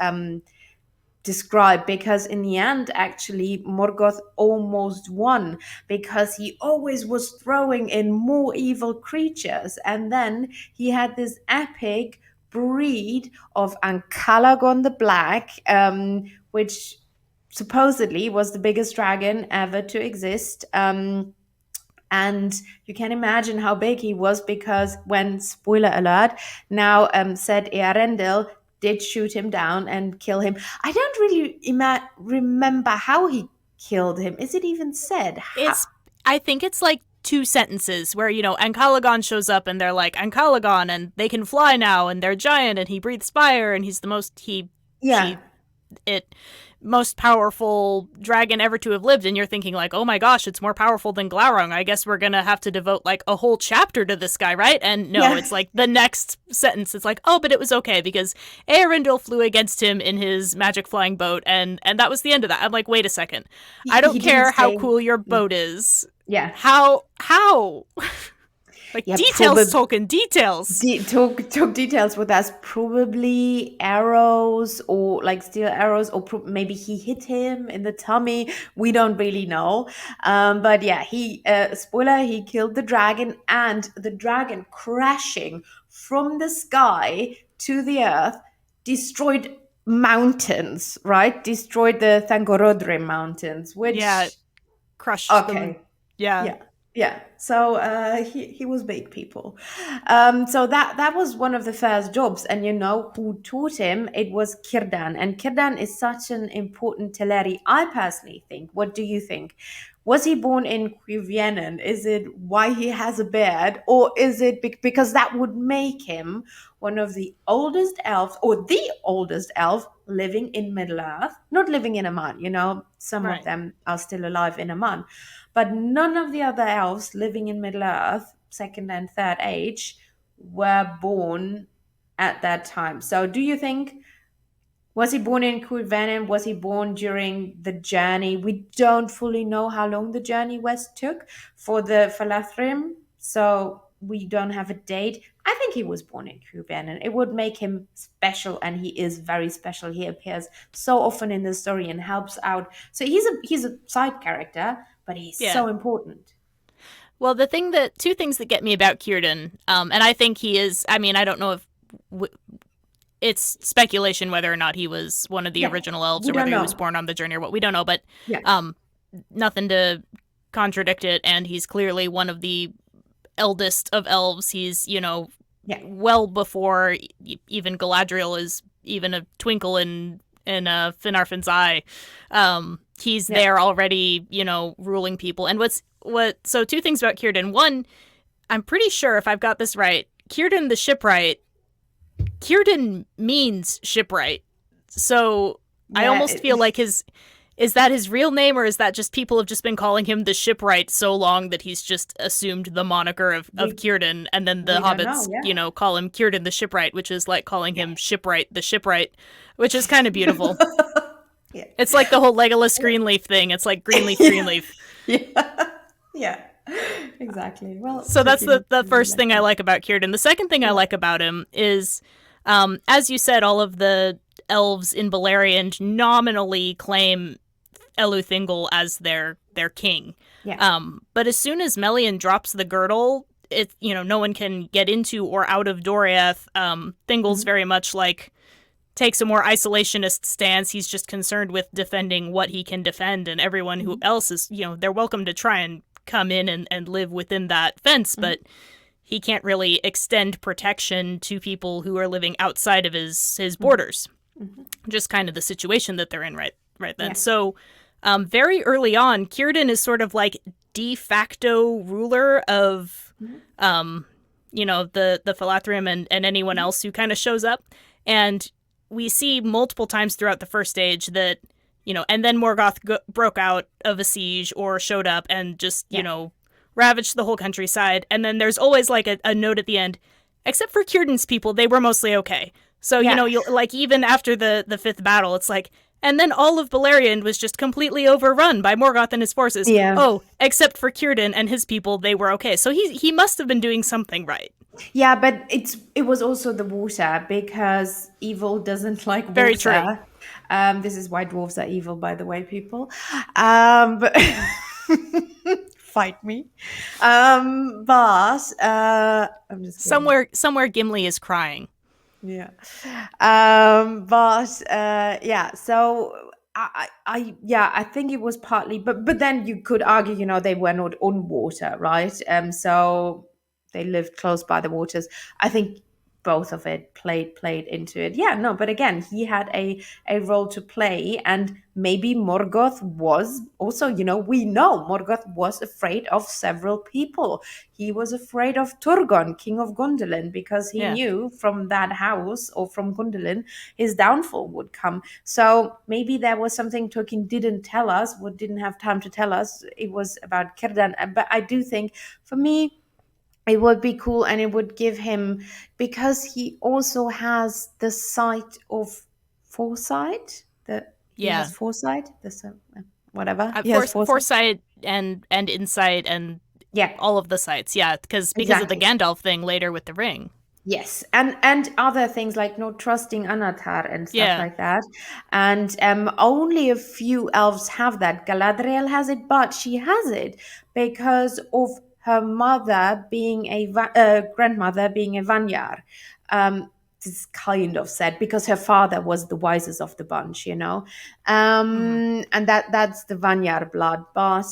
described, because in the end, actually, Morgoth almost won, because he always was throwing in more evil creatures, and then he had this epic breed of Ancalagon the Black, which supposedly was the biggest dragon ever to exist. And you can imagine how big he was, because when, spoiler alert, now, said Eärendil did shoot him down and kill him. I don't really remember how he killed him. Is it even said? It's I think it's like two sentences where, Ankalagon shows up and they're like, Ankalagon, and they can fly now, and they're giant, and he breathes fire, and he's the Yeah. most powerful dragon ever to have lived, and you're thinking like, oh my gosh, it's more powerful than Glaurung. I guess we're gonna have to devote like a whole chapter to this guy, right? And no, Yeah. it's like the next sentence. It's like, oh, but it was okay because Eärendil flew against him in his magic flying boat, and that was the end of that. I'm like, wait a second, I don't He care didn't how say. cool your boat is. Yeah. How? Like Yeah, details, Tolkien, details. Talk details with us. Probably arrows or like steel arrows, or maybe he hit him in the tummy. We don't really know. But yeah, he spoiler, he killed the dragon, and the dragon crashing from the sky to the earth destroyed mountains. Right, destroyed the Thangorodrim mountains, Yeah, which crushed them. okay. Yeah, Yeah, yeah. So he was big, people. So that was one of the first jobs, and you know who taught him? It was Círdan, and Círdan is such an important Teleri. I personally think. What do you think? Was he born in Cuivienen? Is it why he has a beard, or is it because that would make him one of the oldest elves, or the oldest elf living in Middle Earth? Not living in Aman. You know, some of right. them are still alive in Aman, but none of the other elves living in Middle Earth, second and third age, were born at that time. So do you think, was he born in Cuivenem? Was he born during the journey? We don't fully know how long the journey west took for the Falathrim, so we don't have a date. I think he was born in Cuivenem. It would make him special, and he is very special. He appears so often in the story and helps out. So he's a side character, but he's Yeah. so important. Well, two things that get me about Círdan, and I think he is. I mean, I don't know if it's speculation whether or not he was one of the Yeah, original elves we or don't whether he know. was born on the journey or what. We don't know, but Yeah. nothing to contradict it. And he's clearly one of the eldest of elves. He's Yeah. well before even Galadriel is even a twinkle in Finarfin's eye. He's Yeah. there already, ruling people. And so two things about Círdan. One, I'm pretty sure if I've got this right, Círdan the shipwright, Círdan means shipwright. So I Yeah, almost feel like is that his real name, or is that just people have just been calling him the shipwright so long that he's just assumed the moniker of Círdan, and then the we don't hobbits, know, yeah. call him Círdan the shipwright, which is like calling him shipwright the shipwright, which is kind of beautiful. Yeah. It's like the whole Legolas Greenleaf thing. It's like Greenleaf, Greenleaf. Yeah. Yeah. Exactly. Well, So that's the first thing I like about Círdan. The second thing I like about him is, as you said, all of the elves in Beleriand nominally claim Thingol as their king. Yeah. But as soon as Melian drops the girdle, no one can get into or out of Doriath. Thingol's very much like takes a more isolationist stance. He's just concerned with defending what he can defend, and everyone who else is, they're welcome to try and come in and live within that fence, but he can't really extend protection to people who are living outside of his borders. Just kind of the situation that they're in right then. Yeah. So very early on, Círdan is sort of like de facto ruler of the Falathrim and anyone else who kind of shows up. And we see multiple times throughout the first age that, and then Morgoth broke out of a siege or showed up and just, ravaged the whole countryside. And then there's always like a note at the end, except for Círdan's people, they were mostly okay. So, you'll like even after the fifth battle, it's like, and then all of Beleriand was just completely overrun by Morgoth and his forces. Yeah. Oh, except for Círdan and his people, they were okay. So he must have been doing something right. Yeah, but it was also the water, because evil doesn't like water. Very true. This is why dwarves are evil, by the way, people. But fight me. But I'm just kidding. Somewhere Gimli is crying. Yeah. Yeah. So I think it was partly, but then you could argue, they were not on water, right? So they lived close by the waters. I think both of it played into it. Yeah, no, but again, he had a role to play, and maybe Morgoth was also, we know Morgoth was afraid of several people. He was afraid of Turgon, king of Gondolin, because he Yeah. knew from that house, or from Gondolin, his downfall would come. So maybe there was something Tolkien didn't tell us, or didn't have time to tell us. It was about Círdan. But I do think, for me, it would be cool, and it would give him, because he also has the sight of foresight, that he Yeah. has foresight, whatever, he has Force, foresight. foresight and insight and Yeah, all of the sights. Yeah, because of the exactly. Gandalf thing later with the ring. Yes, and other things like not trusting Anatar and stuff Yeah. like that. And only a few elves have that. Galadriel has it, but she has it because of her mother being grandmother being a Vanyar. This is kind of sad because her father was the wisest of the bunch, Hmm. and that's the Vanyar blood. But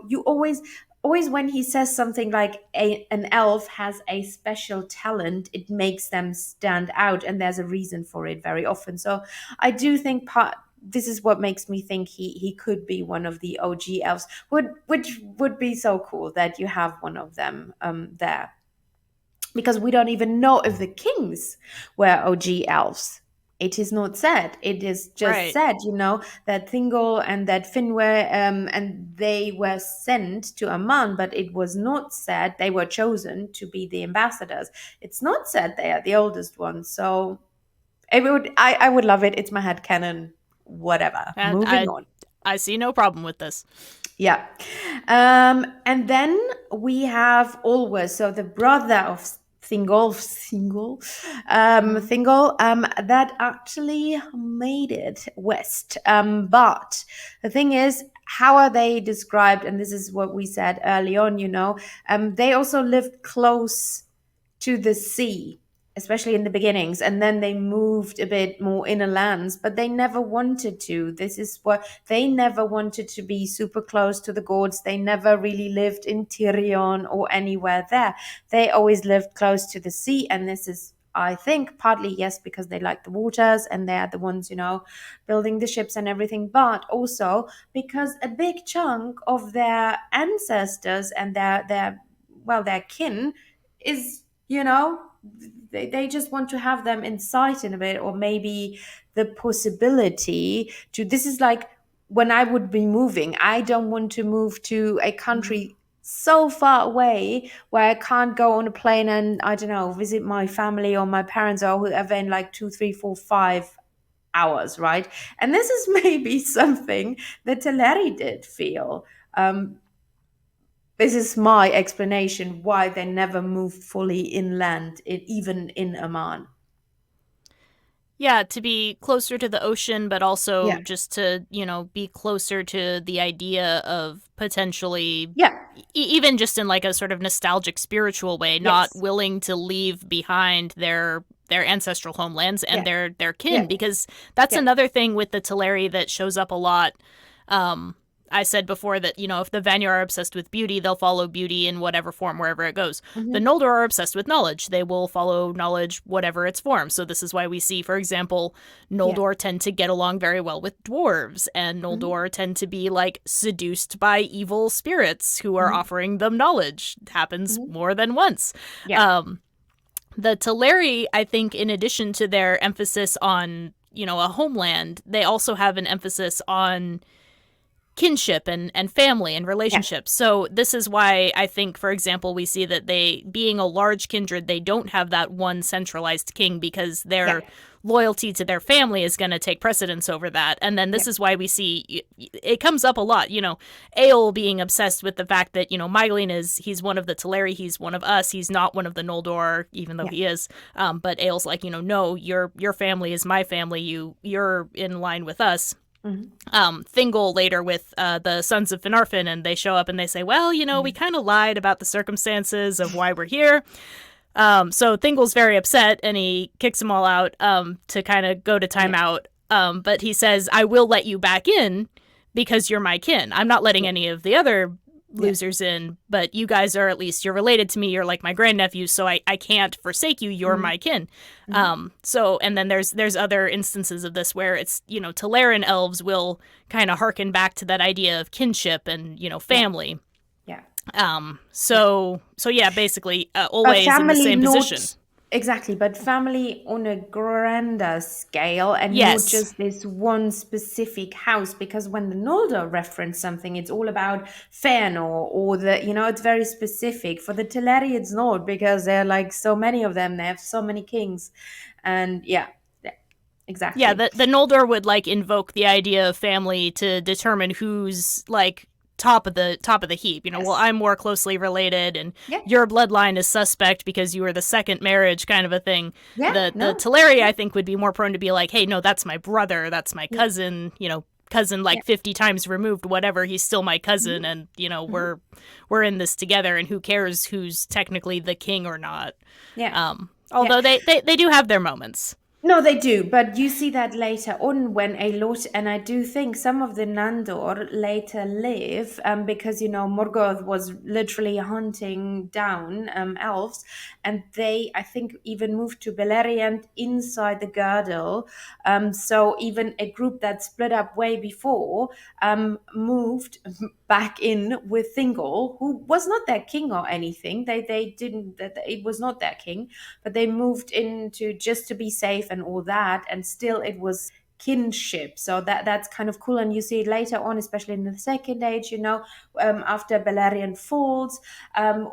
you always when he says something like an elf has a special talent, it makes them stand out, and there's a reason for it very often. So I do think this is what makes me think he could be one of the OG elves, which would be so cool that you have one of them there, because we don't even know if the kings were OG elves. It is not said. It is just Right. said, that Thingol and that Finn were, and they were sent to Amman, but it was not said they were chosen to be the ambassadors. It's not said they are the oldest ones. So I would love it. It's my headcanon. Whatever. And Moving on. I see no problem with this. Yeah. And then we have always, so the brother of Hmm. Thingol, that actually made it west. But the thing is, how are they described? And this is what we said early on, they also lived close to the sea, especially in the beginnings, and then they moved a bit more inner lands, but they never wanted to. This is what they never wanted to be super close to the gods. They never really lived in Tyrion or anywhere there. They always lived close to the sea, and this is, I think, partly, yes, because they like the waters and they're the ones, building the ships and everything, but also because a big chunk of their ancestors and their kin is, they just want to have them in sight in a bit, or maybe the possibility to, this is like when I would be moving, I don't want to move to a Hmm. country so far away where I can't go on a plane and, I don't know, visit my family or my parents or whoever in like 2, 3, 4, 5 hours, right? And this is maybe something that Teleri did feel. This is my explanation why they never moved fully inland, even in Amman. Yeah, to be closer to the ocean, but Yeah, also just to, be closer to the idea of potentially, yeah, even just in like a sort of nostalgic spiritual way, not yes, willing to leave behind their ancestral homelands and yeah, their yeah, kin, because that's yeah. another thing with the Teleri that shows up a lot. Um, I said before that, if the Vanir are obsessed with beauty, they'll follow beauty in whatever form, wherever it goes. The Hmm. Noldor are obsessed with knowledge. They will follow knowledge, whatever its form. So this is why we see, for example, Yeah. Noldor tend to get along very well with dwarves, and Hmm. Noldor tend to be, like, seduced by evil spirits who are Hmm. offering them knowledge. It happens Hmm. more than once. Yeah. Um, the Teleri, I think, in addition to their emphasis on, a homeland, they also have an emphasis on kinship and family and Yeah. relationships. So this is why I think, for example, we see that they, being a large kindred, they don't have that one centralized king, because Yeah. their loyalty to their family is going to take precedence over that. And then Yeah. this is why we see it comes up a lot, Eöl being obsessed with the fact that, Myghlin he's one of the Teleri, he's one of us, he's not one of the Noldor, even though Yeah. he is. But Eöl's like, no, your family is my family, you're in line with us. Hmm. Thingol later with the Sons of Finarfin, and they show up and they say, well, we kind of lied about the circumstances of why we're here. So Thingol's very upset, and he kicks them all out to kind of go to Yeah. timeout. But he says, I will let you back in because you're my kin. I'm not letting Yeah. any of the other Yeah. losers in, but you guys are, at least you're related to me, you're like my grandnephew, so I can't forsake you, you're Hmm. my kin. Hmm. So and then there's other instances of this where it's, Teleri Elves will kind of harken back to that idea of kinship and, Yeah. family. Yeah. Yeah. So yeah, basically, A always in the family, same not position. exactly, but family on a grander scale and not Yes. just this one specific house. Because when the Noldor reference something, it's all about Fëanor or it's very specific. For the Teleri, it's not because there are like so many of them. They have so many kings, and yeah, Yeah, exactly. the Noldor would like invoke the idea of family to determine who's like top of the heap. Well, Yes. I'm more closely related, and Yeah. your bloodline is suspect because you were the second marriage, kind of a thing. Yeah. The No. Teleri, Yeah. I think, would be more prone to be like, hey, no, that's my brother, that's my Yeah. cousin. Cousin Yeah. like 50 times removed, whatever. He's still my cousin, Hmm. and Hmm. we're in this together. And who cares who's technically the king or not? Yeah. Yeah. Although they do have their moments. No, they do, but you see that later on when a lot, and I do think some of the Nandor later live, because Morgoth was literally hunting down elves, and they, I think, even moved to Beleriand inside the Girdle. So even a group that split up way before moved back in with Thingol, who was not their king or anything. They didn't. It was not their king, but they moved into just to be safe and all that, and still it was kinship. So that's kind of cool, and you see it later on, especially in the second age, after Beleriand falls,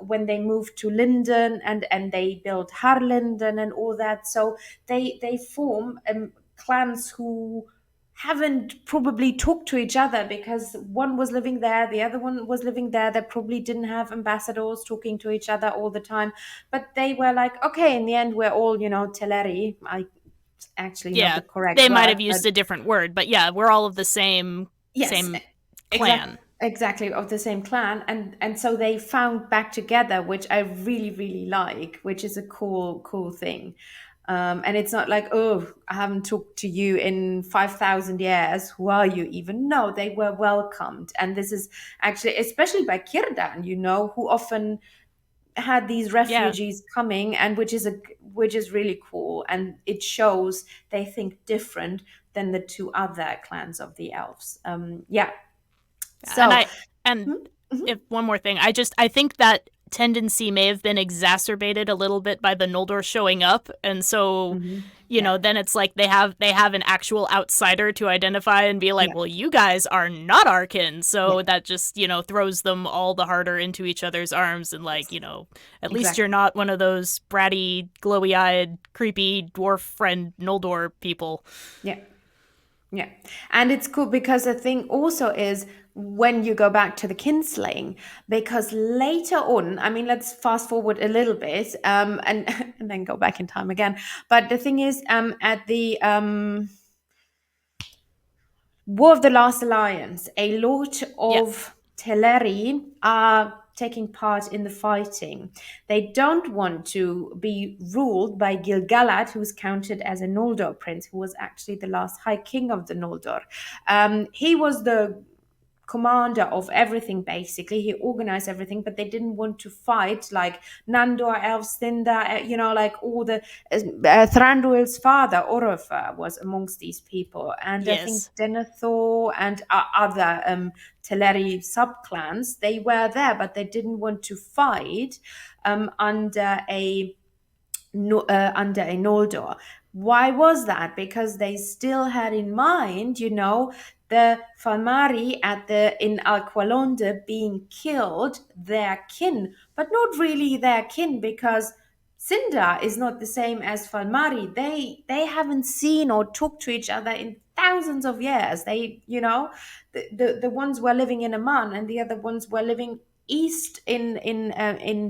when they moved to Linden and they built Harlinden and all that. So they form clans who haven't probably talked to each other because one was living there, the other one was living there. They probably didn't have ambassadors talking to each other all the time, but they were like, okay, in the end, we're all, Teleri. I actually not the Yeah, correct they might word, have but used a different word, but yeah, we're all of the same yes, same exactly. clan. Exactly, of the same clan, and so they found back together, which I really really like, which is a cool thing. And it's not like, oh, I haven't talked to you in 5,000 years. Who are you even? No, they were welcomed. And this is actually, especially by Círdan, who often had these Yeah. refugees coming, and which is really cool. And it shows they think different than the two other clans of the elves. Yeah. And So, I and mhm, mhm, if one more thing, I think that tendency may have been exacerbated a little bit by the Noldor showing up, and so yeah, then it's like they have an actual outsider to identify and be like, yeah, well, you guys are not our kin, yeah, so that just throws them all the harder into each other's arms, and like, at least you're exactly. not one of those bratty, glowy-eyed, creepy dwarf friend Noldor people. Yeah. Yeah. And it's cool because the thing also is when you go back to the kinslaying, because later on, I mean, let's fast forward a little bit, and and then go back in time again. But the thing is, at the War of the Last Alliance, a lot Yeah. of Teleri are taking part in the fighting. They don't want to be ruled by Gil-galad, who's counted as a Noldor prince, who was actually the last High King of the Noldor. He was the commander of everything basically. He organized everything, but they didn't want to fight like Nandor, Elves, Sindar, like all the Thranduil's father Orofer was amongst these people, and I think Yes. Denethor and other Teleri subclans, they were there, but they didn't want to fight under a no, under a Noldor. Why was that? Because they still had in mind, the Falmari at the in Alqualonde being killed, their kin, but not really their kin because Sindar is not the same as Falmari. They haven't seen or talked to each other in thousands of years. The ones were living in Aman and the other ones were living east in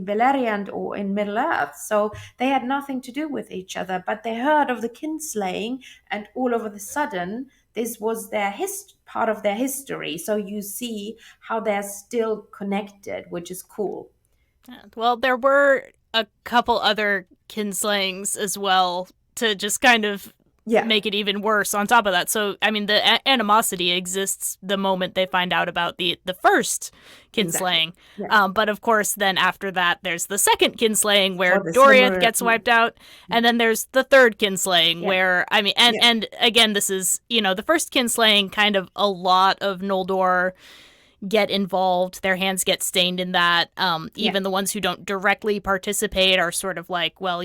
Beleriand or in Middle Earth. So they had nothing to do with each other, but they heard of the kinslaying, and all of a sudden, this was their part of their history. So you see how they're still connected, which is cool. Yeah. Well, there were a couple other kinslayings as well to just kind of Yeah. make it even worse on top of that. So, I mean, the animosity exists the moment they find out about the first kinslaying. Exactly. Yeah. But of course, then after that, there's the second kinslaying where Or the Doriath slimmer. gets wiped out. And then there's the third kinslaying Yeah. where, I mean, and, Yeah. and again, this is, the first kinslaying, kind of a lot of Noldor get involved. Their hands get stained in that. Even the ones who don't directly participate are sort of like, well,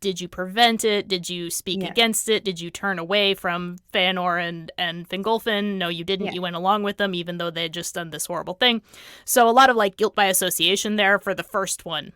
did you prevent it? Did you speak against it? Did you turn away from Feanor and Fingolfin? No, you didn't. You went along with them, even though they had just done this horrible thing. So a lot of like guilt by association there for the first one.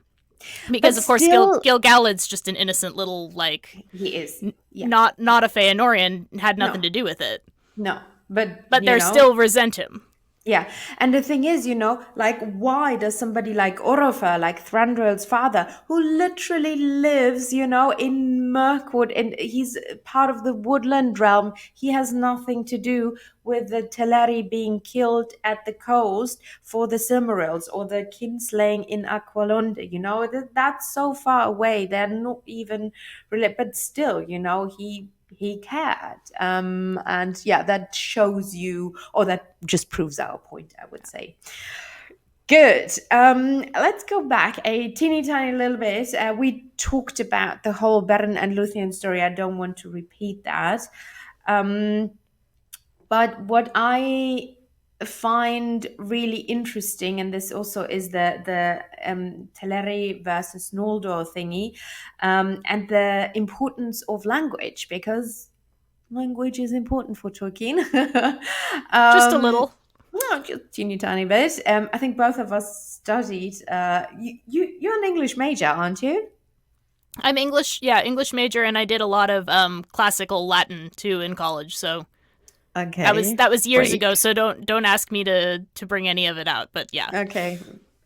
Because, of course, Gil-galad's just an innocent little, like... He is. Not a Feanorian, had nothing to do with it. No, but they still resent him. Yeah, and the thing is, like, why does somebody like Orofer, like Thranduil's father, who literally lives, in Mirkwood, and he's part of the woodland realm, he has nothing to do with the Teleri being killed at the coast for the Silmarils or the kinslaying in Aqualunde, that's so far away, they're not even related, but still, he cared. And that shows you, or that just proves our point, I would say. Good. Let's go back a teeny tiny little bit. We talked about the whole Beren and Luthien story. I don't want to repeat that. But what I find really interesting, and this also is the Teleri versus Noldor thingy, and the importance of language, because language is important for Tolkien. Just a little. No, just teeny tiny bit. I think both of us studied. You're an English major, aren't you? I'm English major, and I did a lot of classical Latin too in college. So okay, that was years ago. So don't ask me to bring any of it out. But yeah, okay.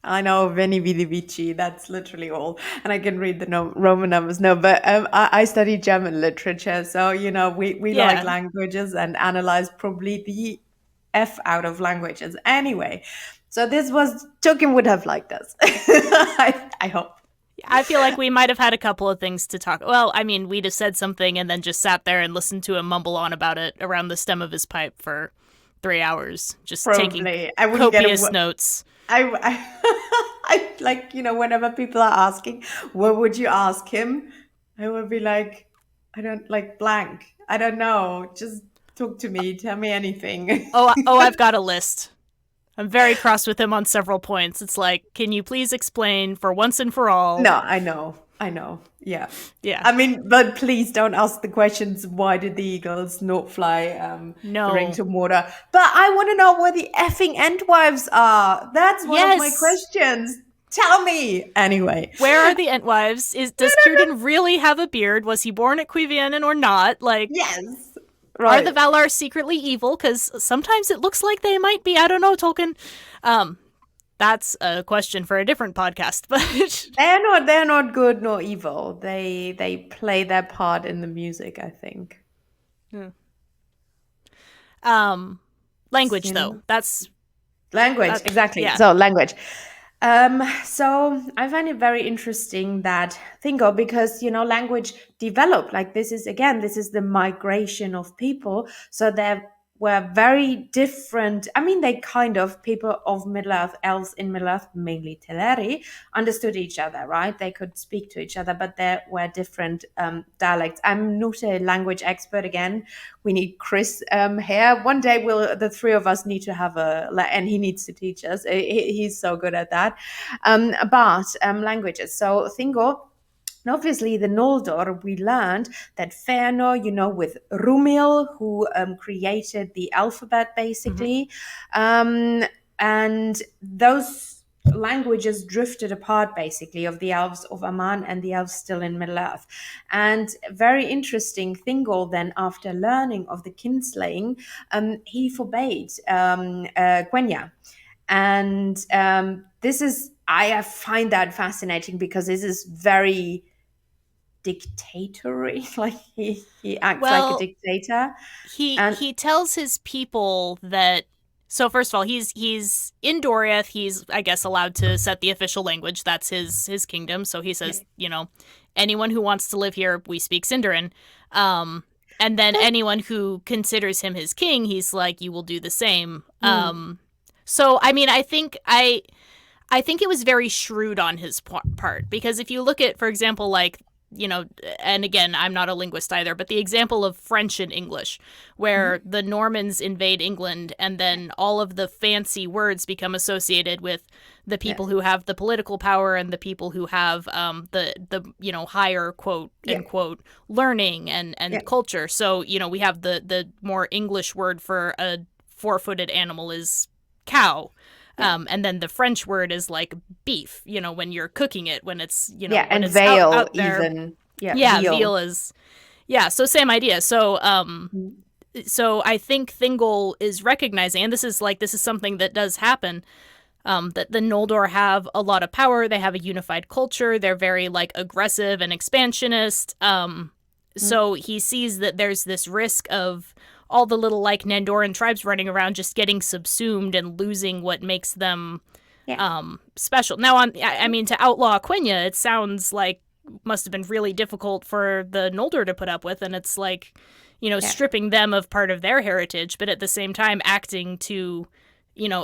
I know Veni Vidi Vici, that's literally all. And I can read the Roman numbers. No, but I studied German literature. So, we like languages and analyze probably the F out of languages. Anyway, so Tolkien would have liked us. I hope. I feel like we might have had a couple of things to talk. Well, I mean, we'd have said something and then just sat there and listened to him mumble on about it around the stem of his pipe for 3 hours, just taking copious notes. I like, whenever people are asking, what would you ask him? I would be like, I don't like blank. I don't know. Just talk to me. Tell me anything. Oh, I've got a list. I'm very cross with him on several points. It's like, can you please explain for once and for all? No, I know. Yeah. Yeah. I mean, but please don't ask the questions, why did the eagles not fly the ring to Mordor? But I want to know where the effing Entwives are. That's one of my questions. Tell me. Anyway. Where are the Entwives? Does Círdan really have a beard? Was he born at Cuiviénen or not? Like, yes. Right. Are the Valar secretly evil? Because sometimes it looks like they might be. I don't know, Tolkien. That's a question for a different podcast, but they're not good nor evil. They play their part in the music, I think. Language though. That's language, exactly. Yeah. So language. So I find it very interesting that Thingol, because language developed like this is the migration of people. So there were very different. I mean, people of Middle-earth, elves in Middle-earth, mainly Teleri, understood each other, right? They could speak to each other, but there were different dialects. I'm not a language expert. Again, we need Chris here. One day, the three of us need to have and he needs to teach us. He's so good at that. But languages. So Thingol. And obviously, the Noldor, we learned that Feanor, with Rumil, who created the alphabet, basically, and those languages drifted apart, basically, of the elves of Aman and the elves still in Middle-earth. And very interesting, Thingol then, after learning of the kinslaying, he forbade Quenya. And I find that fascinating because this is very dictatorial, like he acts like a dictator. He tells his people that. So first of all, he's in Doriath. He's, I guess, allowed to set the official language. That's his kingdom. So he says, anyone who wants to live here, we speak Sindarin. And then anyone who considers him his king, he's like, you will do the same. So I mean, I think it was very shrewd on his part, because if you look at, for example, like, and again, I'm not a linguist either, but the example of French and English, where the Normans invade England and then all of the fancy words become associated with the people who have the political power and the people who have the higher quote unquote learning and culture. So, we have the more English word for a 4-footed animal is cow. And then the French word is like beef, when you're cooking it, when it's, when and it's veal out there. even. Veal is, so same idea. So, so I think Thingol is recognizing, and this is something that does happen, that the Noldor have a lot of power. They have a unified culture. They're very like aggressive and expansionist. So he sees that there's this risk of all the little like Nandoran tribes running around just getting subsumed and losing what makes them special. Now, I mean, to outlaw Quenya, it sounds like must have been really difficult for the Noldor to put up with, and it's like, stripping them of part of their heritage, but at the same time acting to,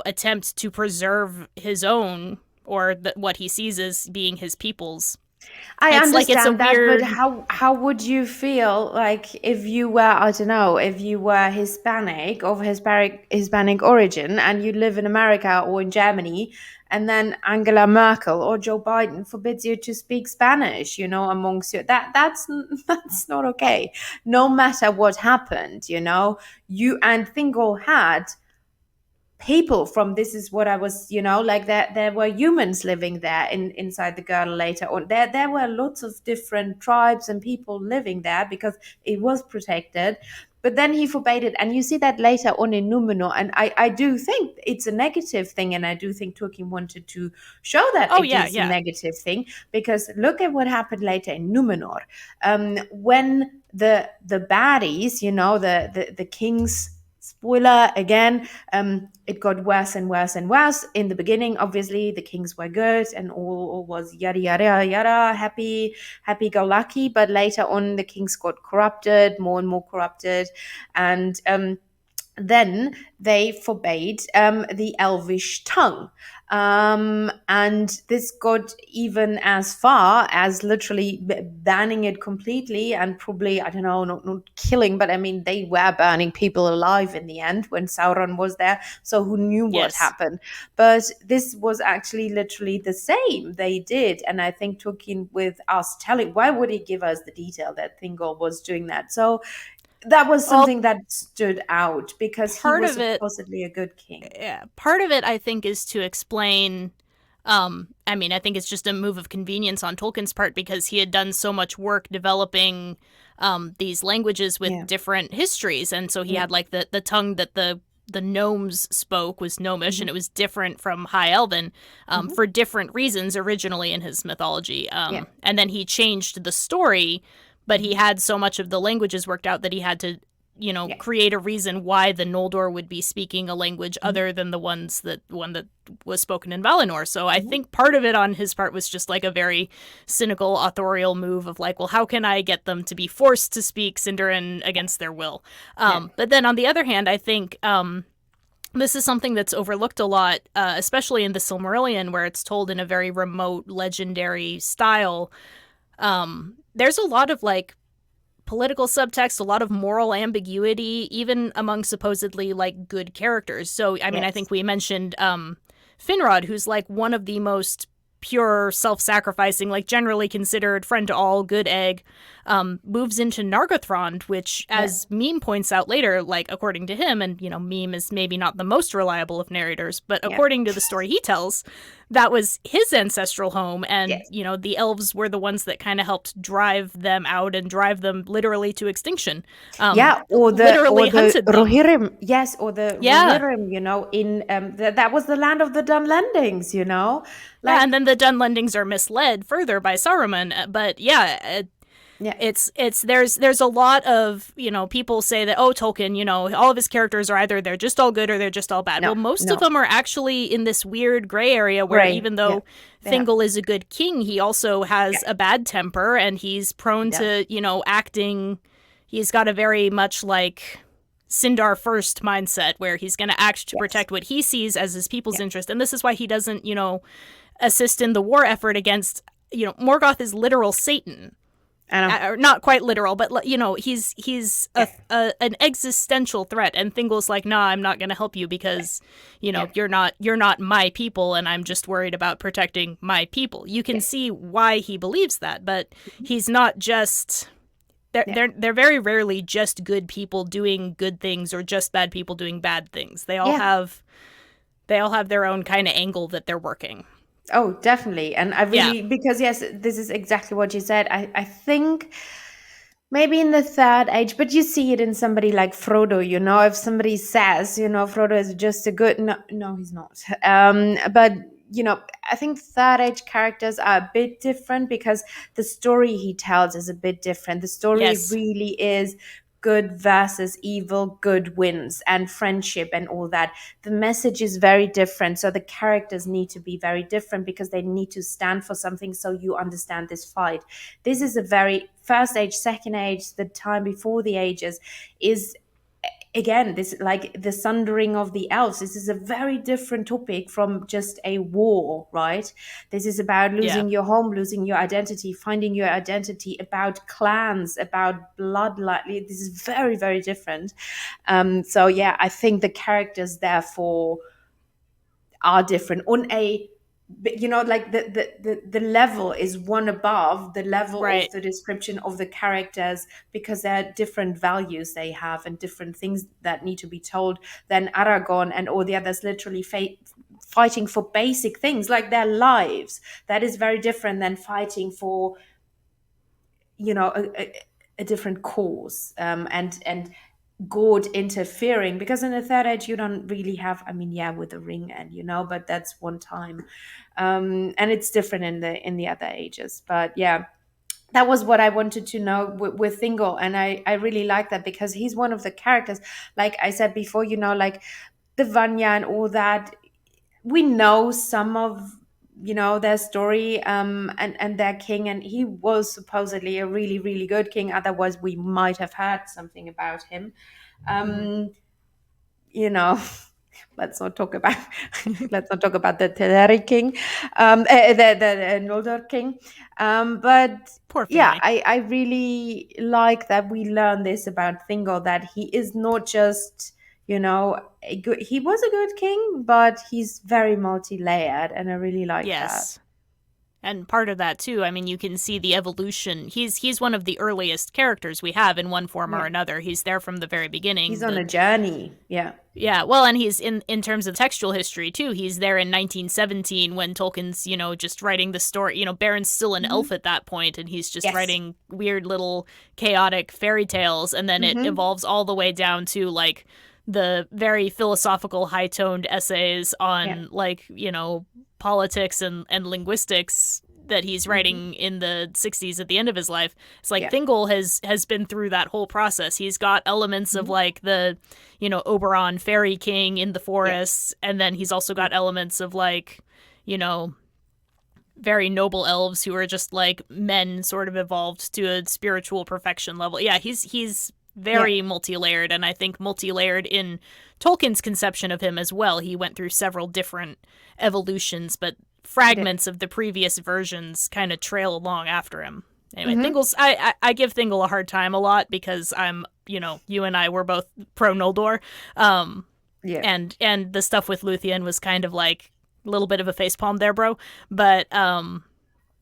attempt to preserve his own, or what he sees as being his people's. I It's understand that, weird... but how would you feel like if you were, I don't know, if you were Hispanic, of Hispanic origin, and you live in America or in Germany, and then Angela Merkel or Joe Biden forbids you to speak Spanish, amongst you. That's that's not okay. No matter what happened, you and Thingol had people from, this is what I was, like there were humans living there inside the girdle later on. There were lots of different tribes and people living there because it was protected. But then he forbade it, and you see that later on in Numenor. And I do think it's a negative thing, and I do think Tolkien wanted to show that is a negative thing, because look at what happened later in Numenor, when the baddies, the kings. Spoiler again, it got worse and worse and worse. In the beginning, obviously, the kings were good and all was yada, yada, yada, happy go lucky. But later on, the kings got corrupted, more and more corrupted. And then they forbade the Elvish tongue. And this got even as far as literally banning it completely, and probably, I don't know, not killing, but I mean, they were burning people alive in the end when Sauron was there. So who knew what happened? But this was actually literally the same they did. And I think Tolkien, with us telling, why would he give us the detail that Thingol was doing that? So that was something that stood out, because he was supposedly a good king. Yeah, part of it, I think, is to explain. I mean, I think it's just a move of convenience on Tolkien's part, because he had done so much work developing these languages with different histories, and so he had like the tongue that the gnomes spoke was Gnomish, and it was different from High Elven for different reasons originally in his mythology. And then he changed the story. But he had so much of the languages worked out that he had to, create a reason why the Noldor would be speaking a language other than the one that was spoken in Valinor. So I think part of it on his part was just like a very cynical authorial move of like, well, how can I get them to be forced to speak Sindarin against their will? But then on the other hand, I think this is something that's overlooked a lot, especially in the Silmarillion, where it's told in a very remote, legendary style. There's a lot of like political subtext, a lot of moral ambiguity, even among supposedly like good characters. So, I mean, I think we mentioned Finrod, who's like one of the most pure, self-sacrificing, like generally considered friend to all, good egg, moves into Nargothrond, which, as Meme points out later, like according to him, and Meme is maybe not the most reliable of narrators, but according to the story he tells, that was his ancestral home, and the elves were the ones that kind of helped drive them out and drive them literally to extinction. Or the Rohirrim, or the Rohirrim, in that was the land of the Dunlendings, and then the Dunlendings are misled further by Saruman, but there's a lot of people say that, oh, Tolkien, all of his characters are either they're just all good or they're just all bad. Well, most of them are actually in this weird gray area where even though Thingol is a good king, he also has a bad temper, and he's prone to acting he's got a very much like Sindar first mindset where he's going to act to Yes. protect what he sees as his people's Yeah. interest. And this is why he doesn't, assist in the war effort against, Morgoth is literal Satan. I know. Or not quite literal, but he's an existential threat, and Thingol's like, nah, I'm not going to help you because you're not my people, and I'm just worried about protecting my people. You can see why he believes that, but he's not just. They're very rarely just good people doing good things or just bad people doing bad things. They all have their own kind of angle that they're working. Oh, definitely. And I really, because yes, this is exactly what you said. I think maybe in the third age, but you see it in somebody like Frodo, if somebody says, Frodo is just a good, no, no, he's not. But, I think third age characters are a bit different because the story he tells is a bit different. The story Yes. really is good versus evil, good wins, and friendship and all that. The message is very different. So the characters need to be very different because they need to stand for something so you understand this fight. This is a very first age, second age, the time before the ages is again this like the sundering of the elves. This is a very different topic from just a war, right? This is about Yeah. losing your home, losing your identity, finding your identity, about clans, about bloodline. This is very, very different. So yeah, I think the characters therefore are different on a like the level is one above the level of Right. the description of the characters because there are different values they have and different things that need to be told than Aragon and all the others literally fighting for basic things like their lives. That is very different than fighting for a different cause, and God interfering, because in the third age you don't really have, I mean, yeah, with the ring, and but that's one time, and it's different in the other ages. But yeah, that was what I wanted to know with Thingol, and I really like that because he's one of the characters, like I said before, like the Vanya and all that. We know some of their story, and their king, and he was supposedly a really, really good king, otherwise we might have heard something about him. um you know let's not talk about let's not talk about the Teleri king, the Noldor king. But Poor yeah, family. I really like that we learn this about Thingol, that he is not just he was a good king, but he's very multi-layered, and I really like that. Yes. And part of that too, I mean, you can see the evolution. He's one of the earliest characters we have in one form or Yeah, another. He's there from the very he's beginning. on a journey. Yeah. Yeah, well, and he's in terms of textual history too. He's there in 1917 when Tolkien's, just writing the story. Baron's still an elf Hmm. at that point, and he's just Yes. writing weird little chaotic fairy tales, and then it Hmm. evolves all the way down to like the very philosophical, high-toned essays Yeah. on like, politics and linguistics that he's Hmm. writing in the 60s at the end of his life. It's like Yeah. Thingol has been through that whole process. He's got elements of Hmm. like the Oberon fairy king in the Yeah. forests, and then he's also Yeah. got elements of like you know very noble elves who are just like men sort of evolved to a spiritual perfection level. Yeah, he's Yeah. very multi-layered, and I think multi-layered in Tolkien's conception of him as well. He went through several different evolutions, but He did. fragments of the previous versions kind of trail along after him. Anyway, Hmm. Thingol's I give Thingol a hard time a lot because I'm you and I were both pro Noldor, Yeah. and the stuff with Luthien was kind of like a little bit of a facepalm there, bro. But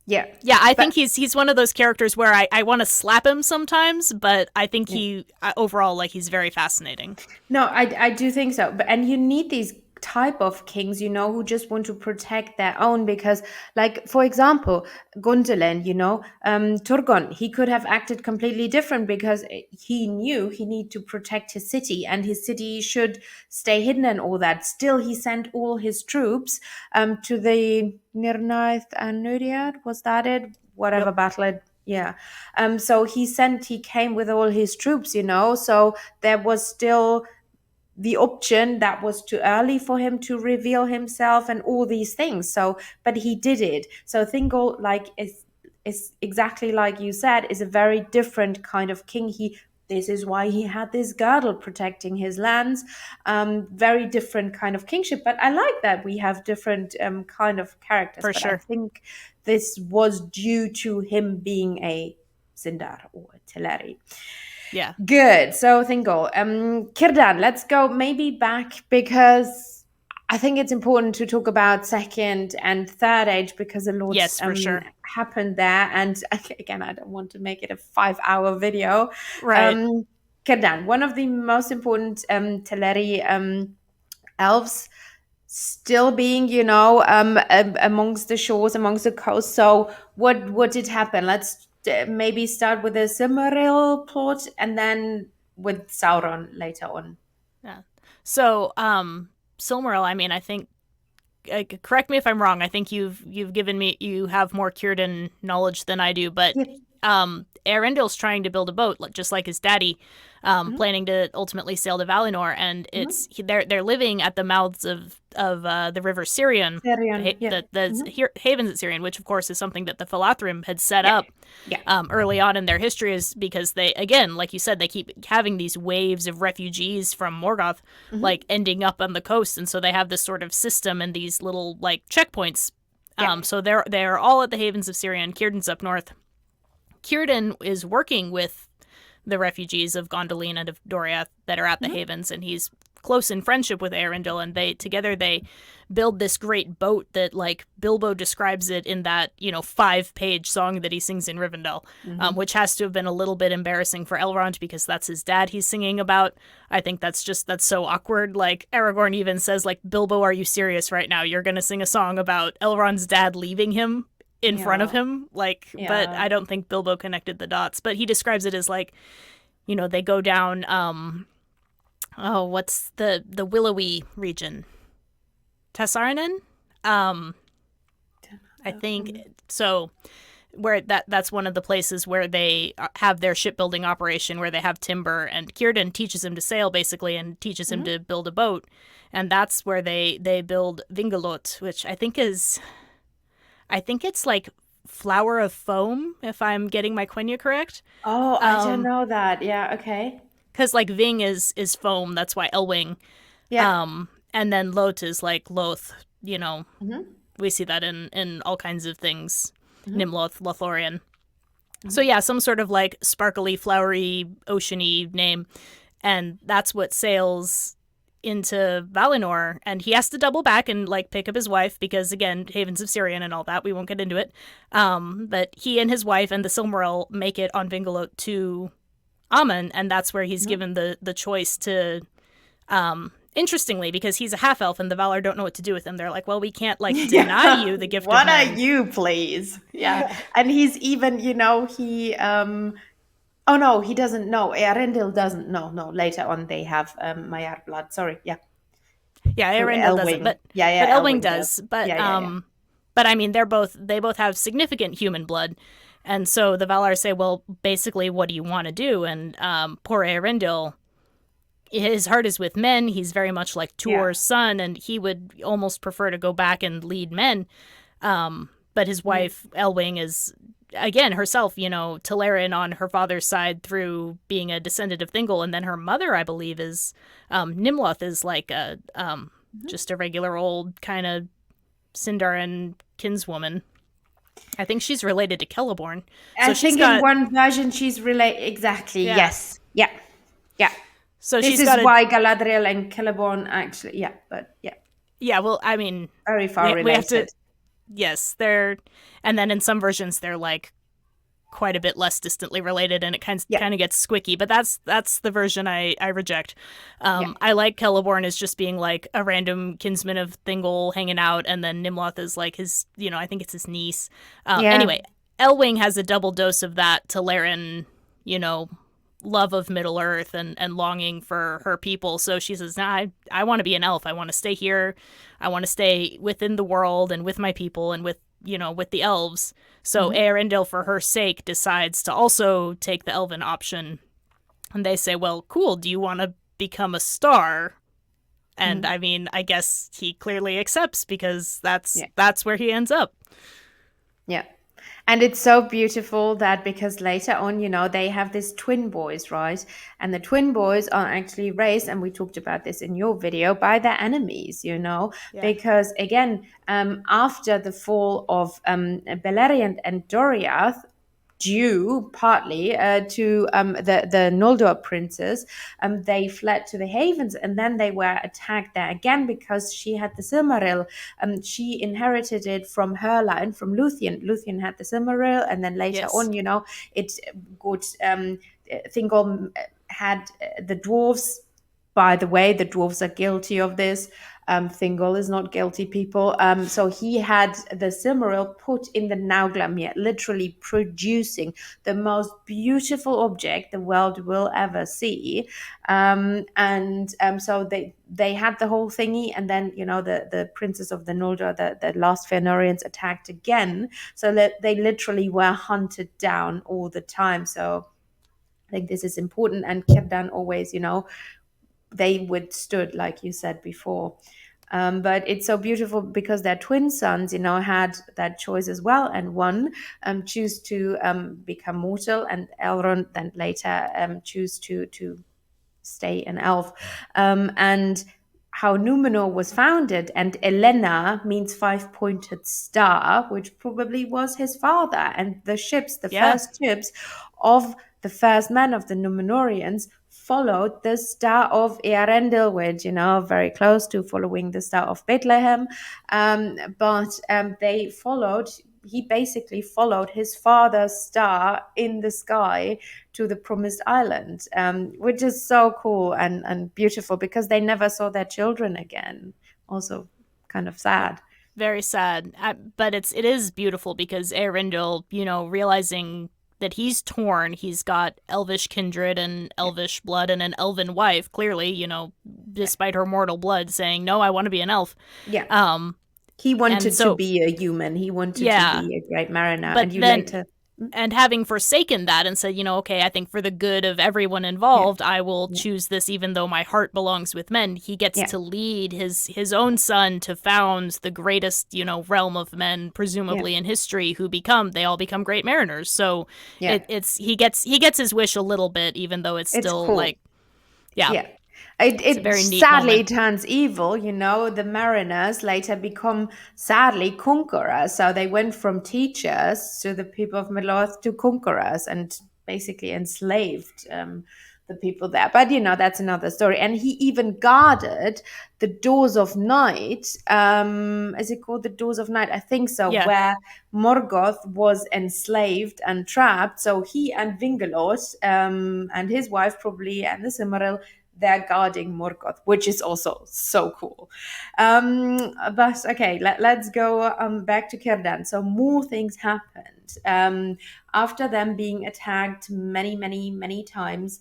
Yeah. yeah, I But think he's one of those characters where I want to slap him sometimes, but I think yeah. he overall like he's very fascinating. No, I do think so. But and you need these type of kings, who just want to protect their own, because, like, for example, Gundelen, Turgon, he could have acted completely different because he knew he need to protect his city, and his city should stay hidden and all that. Still, he sent all his troops to the Nirnaeth and Nuriad. Was that it? Whatever Yep. battle it. Yeah. So he came with all his troops, so there was still the option that was too early for him to reveal himself and all these things. So, but he did it. So Thingol, like, is exactly like you said, is a very different kind of king. He this is why he had this girdle protecting his lands. Very different kind of kingship, but I like that we have different kind of characters. For But I sure. think this was due to him being a Sindar or a Teleri. Yeah. Good. So Thingol, Círdan, let's go maybe back because I think it's important to talk about second and third age because a lot Yes, for sure. happened there. And again, I don't want to make it a 5-hour video. Right. Círdan, one of the most important Teleri elves, still being, amongst the shores, amongst the coast. So what did happen? Let's maybe start with the Silmaril plot and then with Sauron later on. Yeah. So, Silmaril, I mean, I think, correct me if I'm wrong. I think you have more Círdan knowledge than I do, but Eärendil's trying to build a boat, just like his daddy, planning to ultimately sail to Valinor, and they're living at the mouths of the river Círdan, the havens at Círdan, which of course is something that the Philathrim had set up early on in their history, is because they, again, like you said, they keep having these waves of refugees from Morgoth, like ending up on the coast, and so they have this sort of system and these little like checkpoints. So they're all at the havens of Círdan. Círdan's up north. Círdan is working with the refugees of Gondolin and of Doriath that are at the havens, and he's close in friendship with Eärendil, and they build this great boat that, like, Bilbo describes it in that 5-page song that he sings in Rivendell, which has to have been a little bit embarrassing for Elrond because that's his dad he's singing about. I think that's so awkward. Like, Aragorn even says, like, Bilbo, are you serious right now? You're gonna sing a song about Elrond's dad leaving him in front of him, but I don't think Bilbo connected the dots. But he describes it as like, they go down, what's the willowy region? Tessarinen? I think so. Where that's one of the places where they have their shipbuilding operation, where they have timber, and Círdan teaches him to sail basically, and teaches him to build a boat, and that's where they build Vingalot, which I think it's like flower of foam, if I'm getting my Quenya correct. Oh, I don't know that. Yeah, okay. Because like Ving is foam, that's why Elwing. Yeah. And then Lot is like Loth, We see that in all kinds of things. Nimloth, Lothlorien. So yeah, some sort of like sparkly, flowery, oceany name. And that's what sails into Valinor, and he has to double back and like pick up his wife because, again, Havens of Círdan and all that, we won't get into it, but he and his wife and the Silmaril make it on Vingalot to Amun, and that's where he's given the choice to, interestingly, because he's a half-elf and the Valar don't know what to do with him, they're like, well, we can't like deny you the gift of what men. are you, please? Yeah. And he's even, he oh no, he doesn't know. Eärendil doesn't know. No, later on they have Maiar blood. Sorry, yeah. Yeah, Eärendil doesn't, but Elwing does. But but I mean, they both have significant human blood, and so the Valar say, well, basically, what do you want to do? And poor Eärendil, his heart is with men. He's very much like Tuor's son, and he would almost prefer to go back and lead men. But his wife Elwing is, again, herself, Telerin on her father's side through being a descendant of Thingol, and then her mother, I believe, is Nimloth, is like a just a regular old kind of Sindarin kinswoman. I think she's related to Celeborn. So I think in one version she's related. Exactly. Yeah. Yes. Yeah. Yeah. So this is why Galadriel and Celeborn actually. Yeah. But yeah. Yeah. Well, I mean, very far related. We have to. Yes, and then in some versions they're like quite a bit less distantly related, and it kind of gets squicky. But that's the version I reject. I like Celeborn as just being like a random kinsman of Thingol hanging out, and then Nimloth is like his, I think it's his niece. Anyway, Elwing has a double dose of that Telerin, love of Middle Earth and longing for her people. So she says, nah, I want to be an elf. I want to stay here. I want to stay within the world and with my people and with the elves. So Eärendil, for her sake, decides to also take the elven option. And they say, well, cool, do you want to become a star? And I mean, I guess he clearly accepts because that's where he ends up. Yeah. And it's so beautiful that because later on, they have these twin boys, right? And the twin boys are actually raised, and we talked about this in your video, by their enemies, Yeah. because again, after the fall of Beleriand and Doriath, due partly to the Noldor princes, they fled to the havens, and then they were attacked there again because she had the Silmaril. She inherited it from her line, from Luthien. Luthien had the Silmaril, and then later Yes. on, it got Thingol had the dwarves. By the way, the dwarves are guilty of this. Thingol is not guilty, people. So he had the Silmaril put in the Nauglamir, literally producing the most beautiful object the world will ever see. And so they had the whole thingy, and then the princes of the Noldor, the last Fëanorians, attacked again. So that they literally were hunted down all the time. So I think this is important. And Círdan always, they withstood, like you said before. But it's so beautiful because their twin sons, had that choice as well, and one choose to become mortal, and Elrond then later choose to stay an elf. And how Numenor was founded, and Elena means five-pointed star, which probably was his father. And the ships, the Yeah. first ships of the first men of the Numenorians, followed the star of Eärendil, which, very close to following the star of Bethlehem. But they followed, he basically followed his father's star in the sky to the promised island, which is so cool and beautiful because they never saw their children again. Also, kind of sad. Very sad. But it is beautiful because Eärendil, realizing that he's torn, he's got elvish kindred and Yeah, elvish blood and an elven wife, clearly, yeah, despite her mortal blood, saying, no, I want to be an elf. yeah. Um, He and wanted to so, be a human. He wanted to yeah. be a great mariner. But And you then later, and having forsaken that and said, okay, I think for the good of everyone yeah, involved, I will yeah, choose this even though my heart belongs with men. He gets yeah, to lead his own son to found the greatest, realm of men, yeah, presumably in history, who they all become great mariners. So yeah. it's he gets his wish a little bit, even though it's It's still like, cool. yeah, Yeah. It, it's a it very neat sadly moment. turns evil, the mariners later become sadly conquerors. So they went from teachers to the people of Middle Earth to conquerors and basically enslaved the people there. But that's another story. And he even guarded the doors of night. Is it called the doors of night? I think so, Yeah. where Morgoth was enslaved and trapped. So he and Vingelot and his wife probably and the Silmaril, they're guarding Morgoth, which is also so cool. But okay, let's go back to Círdan. So more things happened after them being attacked many, many, many times.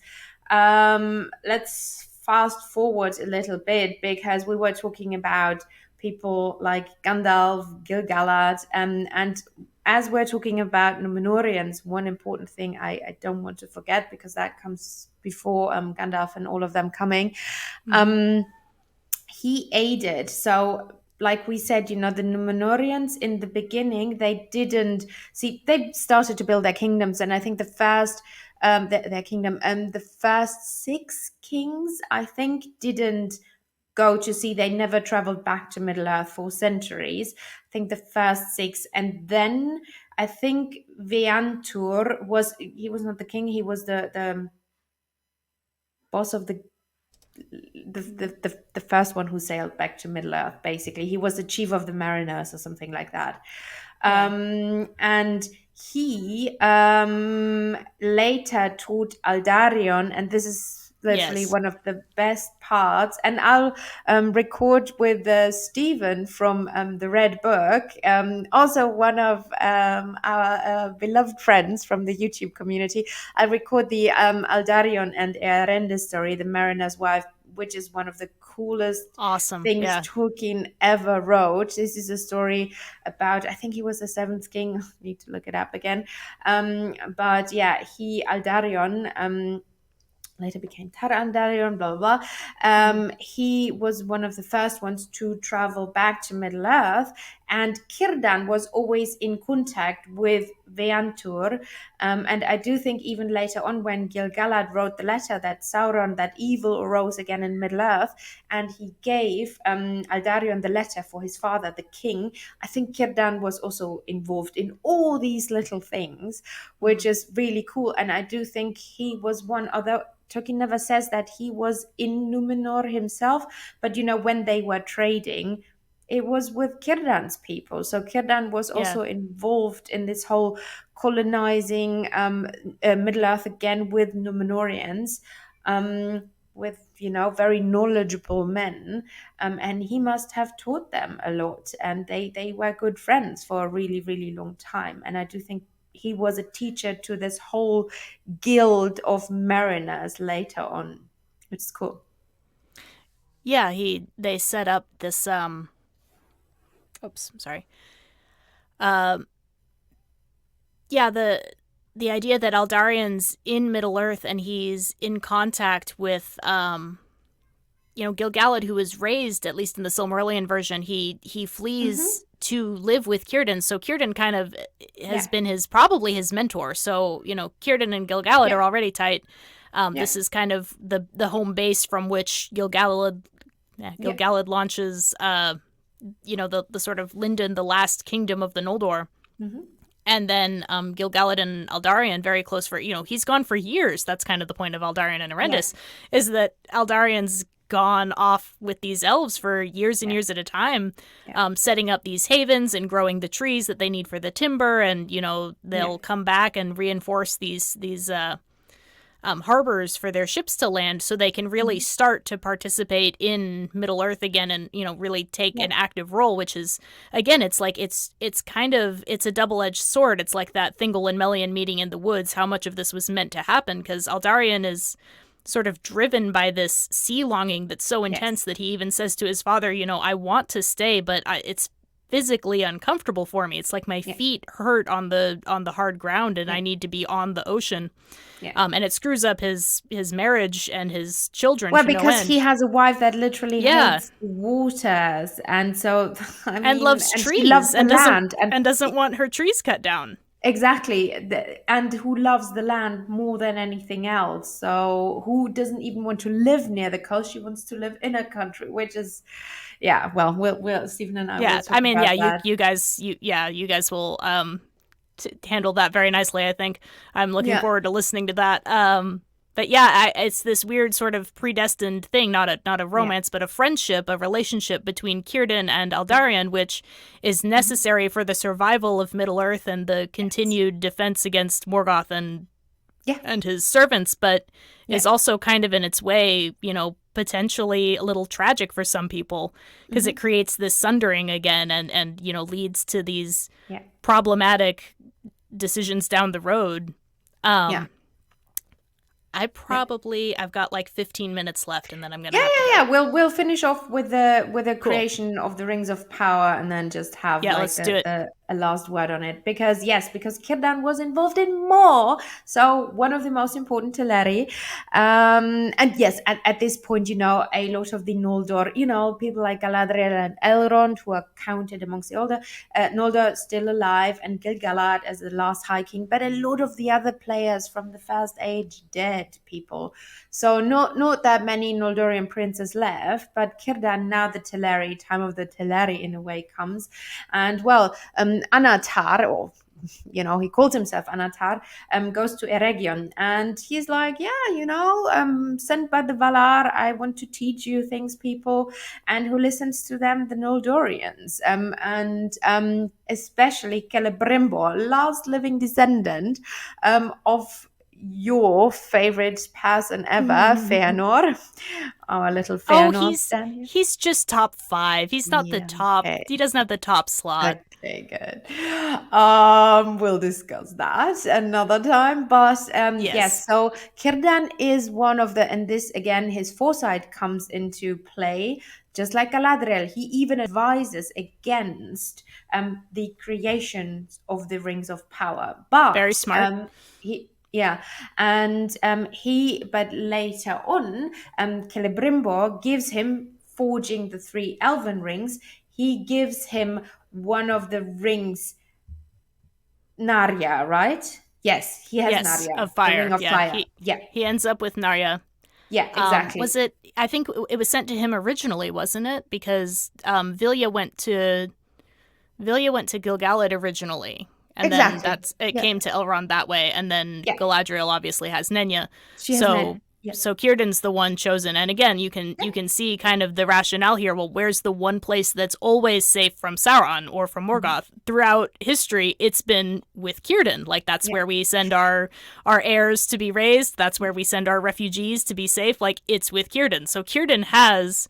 Let's fast forward a little bit because we were talking about people like Gandalf, Gil-galad, and as we're talking about Numenorians, one important thing I don't want to forget because that comes before Gandalf and all of them coming. Mm-hmm. Um, he aided. So, like we said, the Numenorians in the beginning, they didn't see, they started to build their kingdoms. And I think the first, their kingdom, the first six kings, I think, didn't go to sea. They never traveled back to Middle Earth for centuries. I think the first six. And then I think Veantur he was not the king, he was the boss of the first one who sailed back to Middle Earth. Basically, he was the chief of the mariners or something like that. Yeah. And he later taught Aldarion, and this is literally Yes. one of the best parts. And I'll record with Stephen from the Red Book, also one of our beloved friends from the YouTube community. I'll record the Aldarion and Eärendil story, the mariner's wife, which is one of the coolest Awesome. things Yeah. Tolkien ever wrote. This is a story about, I think he was the seventh king. I need to look it up again. But yeah, Aldarion, later became Tarandarion, blah, blah, blah. Mm-hmm. He was one of the first ones to travel back to Middle Earth. And Círdan was always in contact with Veantur. And I do think even later on, when Gil-galad wrote the letter that Sauron, that evil arose again in Middle-earth, and he gave Aldarion the letter for his father, the king, I think Círdan was also involved in all these little things, which is really cool. And I do think he was one, although Tolkien never says that he was in Numenor himself, but when they were trading, it was with Círdan's people. So Círdan was Yeah. also involved in this whole colonizing Middle Earth again with Numenorians, with very knowledgeable men, and he must have taught them a lot, and they were good friends for a really, really long time. And I do think he was a teacher to this whole guild of mariners later on, which is cool. Yeah, they set up this oops, sorry. Um yeah, the idea that Aldarion's in Middle-earth and he's in contact with Gil-galad, who was raised, at least in the Silmarillion version, he flees to live with Círdan. So Círdan kind of has been probably his mentor. So, Círdan and Gil-galad are already tight. This is kind of the home base from which Gil-galad launches the sort of Lindon, the last kingdom of the Noldor. And then Gil-galad and Aldarion, very close for, he's gone for years. That's kind of the point of Aldarion and Eärendil, is that Aldarion's gone off with these elves for years and years at a time, setting up these havens and growing the trees that they need for the timber. And, they'll come back and reinforce these harbors for their ships to land, so they can really start to participate in Middle-earth again, and really take an active role. Which is, again, it's like it's a double-edged sword. It's like that Thingol and Melian meeting in the woods. How much of this was meant to happen? Because Aldarion is sort of driven by this sea longing that's so intense that he even says to his father, I want to stay, but it's physically uncomfortable for me. It's like my feet hurt on the hard ground, and I need to be on the ocean. And it screws up his marriage and his children. Well, because he has a wife that literally hates waters, and so and loves trees, loves the land, and doesn't want her trees cut down. Exactly, and who loves the land more than anything else. So who doesn't even want to live near the coast? She wants to live in a country, which is, well, we'll Stephen and I. Yeah, will talk about that. you guys will handle that very nicely. I think I'm looking forward to listening to that. But it's this weird sort of predestined thing, not a romance, but a friendship, a relationship between Círdan and Aldarion, which is necessary for the survival of Middle-earth and the continued defense against Morgoth and his servants, but is also kind of in its way, potentially a little tragic for some people, because it creates this sundering again, and leads to these problematic decisions down the road. I've got like 15 minutes left, and then I'm gonna We'll finish off with the creation of the Rings of Power, and then just have a last word on it, because Círdan was involved in more. So one of the most important Teleri, and at this point, a lot of the Noldor, people like Galadriel and Elrond, who are counted amongst the older Noldor, still alive, and Gil-galad as the last High King, but a lot of the other players from the First Age dead people. So not that many Noldorian princes left, but Círdan, now the Teleri, time of the Teleri in a way, comes, and Anatar, or he calls himself Anatar, goes to Eregion, and he's like, sent by the Valar, I want to teach you things, people. And who listens to them? The Noldorians, and especially Celebrimbor, last living descendant of your favorite person ever, Fëanor. Our little Fëanor. He's just top 5. He's not the top. Okay. He doesn't have the top slot. Okay, good. We'll discuss that another time. But yes, so Círdan is one of and this again, his foresight comes into play. Just like Galadriel, he even advises against the creation of the Rings of Power. But very smart. But later on, Celebrimbor gives him, forging the 3 elven rings, he gives him one of the rings, Narya, right? Yes, he has Yes, Narya, of the ring fire. of Yeah, fire. he Yeah, he ends up with Narya. yeah, exactly. Was it? I think it was sent to him originally, wasn't it? Because Vilya went to Gilgalad originally, and then Exactly. that's it Yeah, came to Elrond that way, and then yeah. Galadriel obviously has Nenya. She has So Ned. Yeah, so Círdan's the one chosen, and again, you yeah. can see kind of the rationale here. Well, where's the one place that's always safe from Sauron or from Mhm. Morgoth? Throughout history, it's been with Círdan. Like that's Yeah. where we send our heirs to be raised. That's where we send our refugees to be safe. Like it's with Círdan. So Círdan has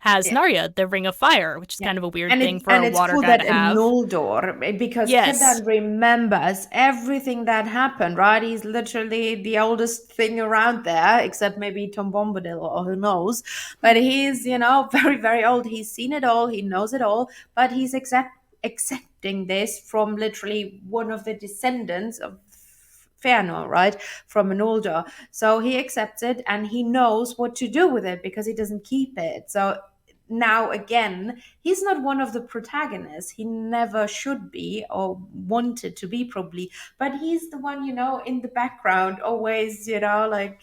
Yeah. Narya, the Ring of Fire, which is Yeah. kind of a weird And thing for and a it's water cool guy that to in have. Noldor, because Yes. Círdan remembers everything that happened, right? He's literally the oldest thing around there, except maybe Tom Bombadil or who knows. But he's, very, very old. He's seen it all, he knows it all, but he's accepting this from literally one of the descendants of Fëanor, right? From Noldor. So he accepts it and he knows what to do with it because he doesn't keep it. So now again, he's not one of the protagonists. He never should be or wanted to be, probably, but he's the one, in the background, always, like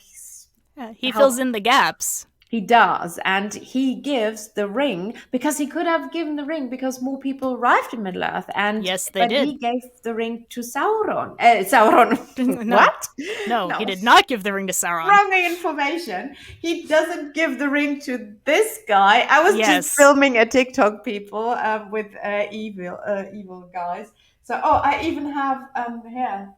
Yeah, he fills help. in the gaps. He does, and he gives the ring because he could have given the ring because more people arrived in Middle Earth, and Yes, they but did. he gave the ring to Sauron. Sauron, No, what? no, he No, did not give the ring to Sauron. wrong information. He doesn't give the ring to this guy. I was just Yes. filming a TikTok, people, with evil guys. So, oh, I even have here,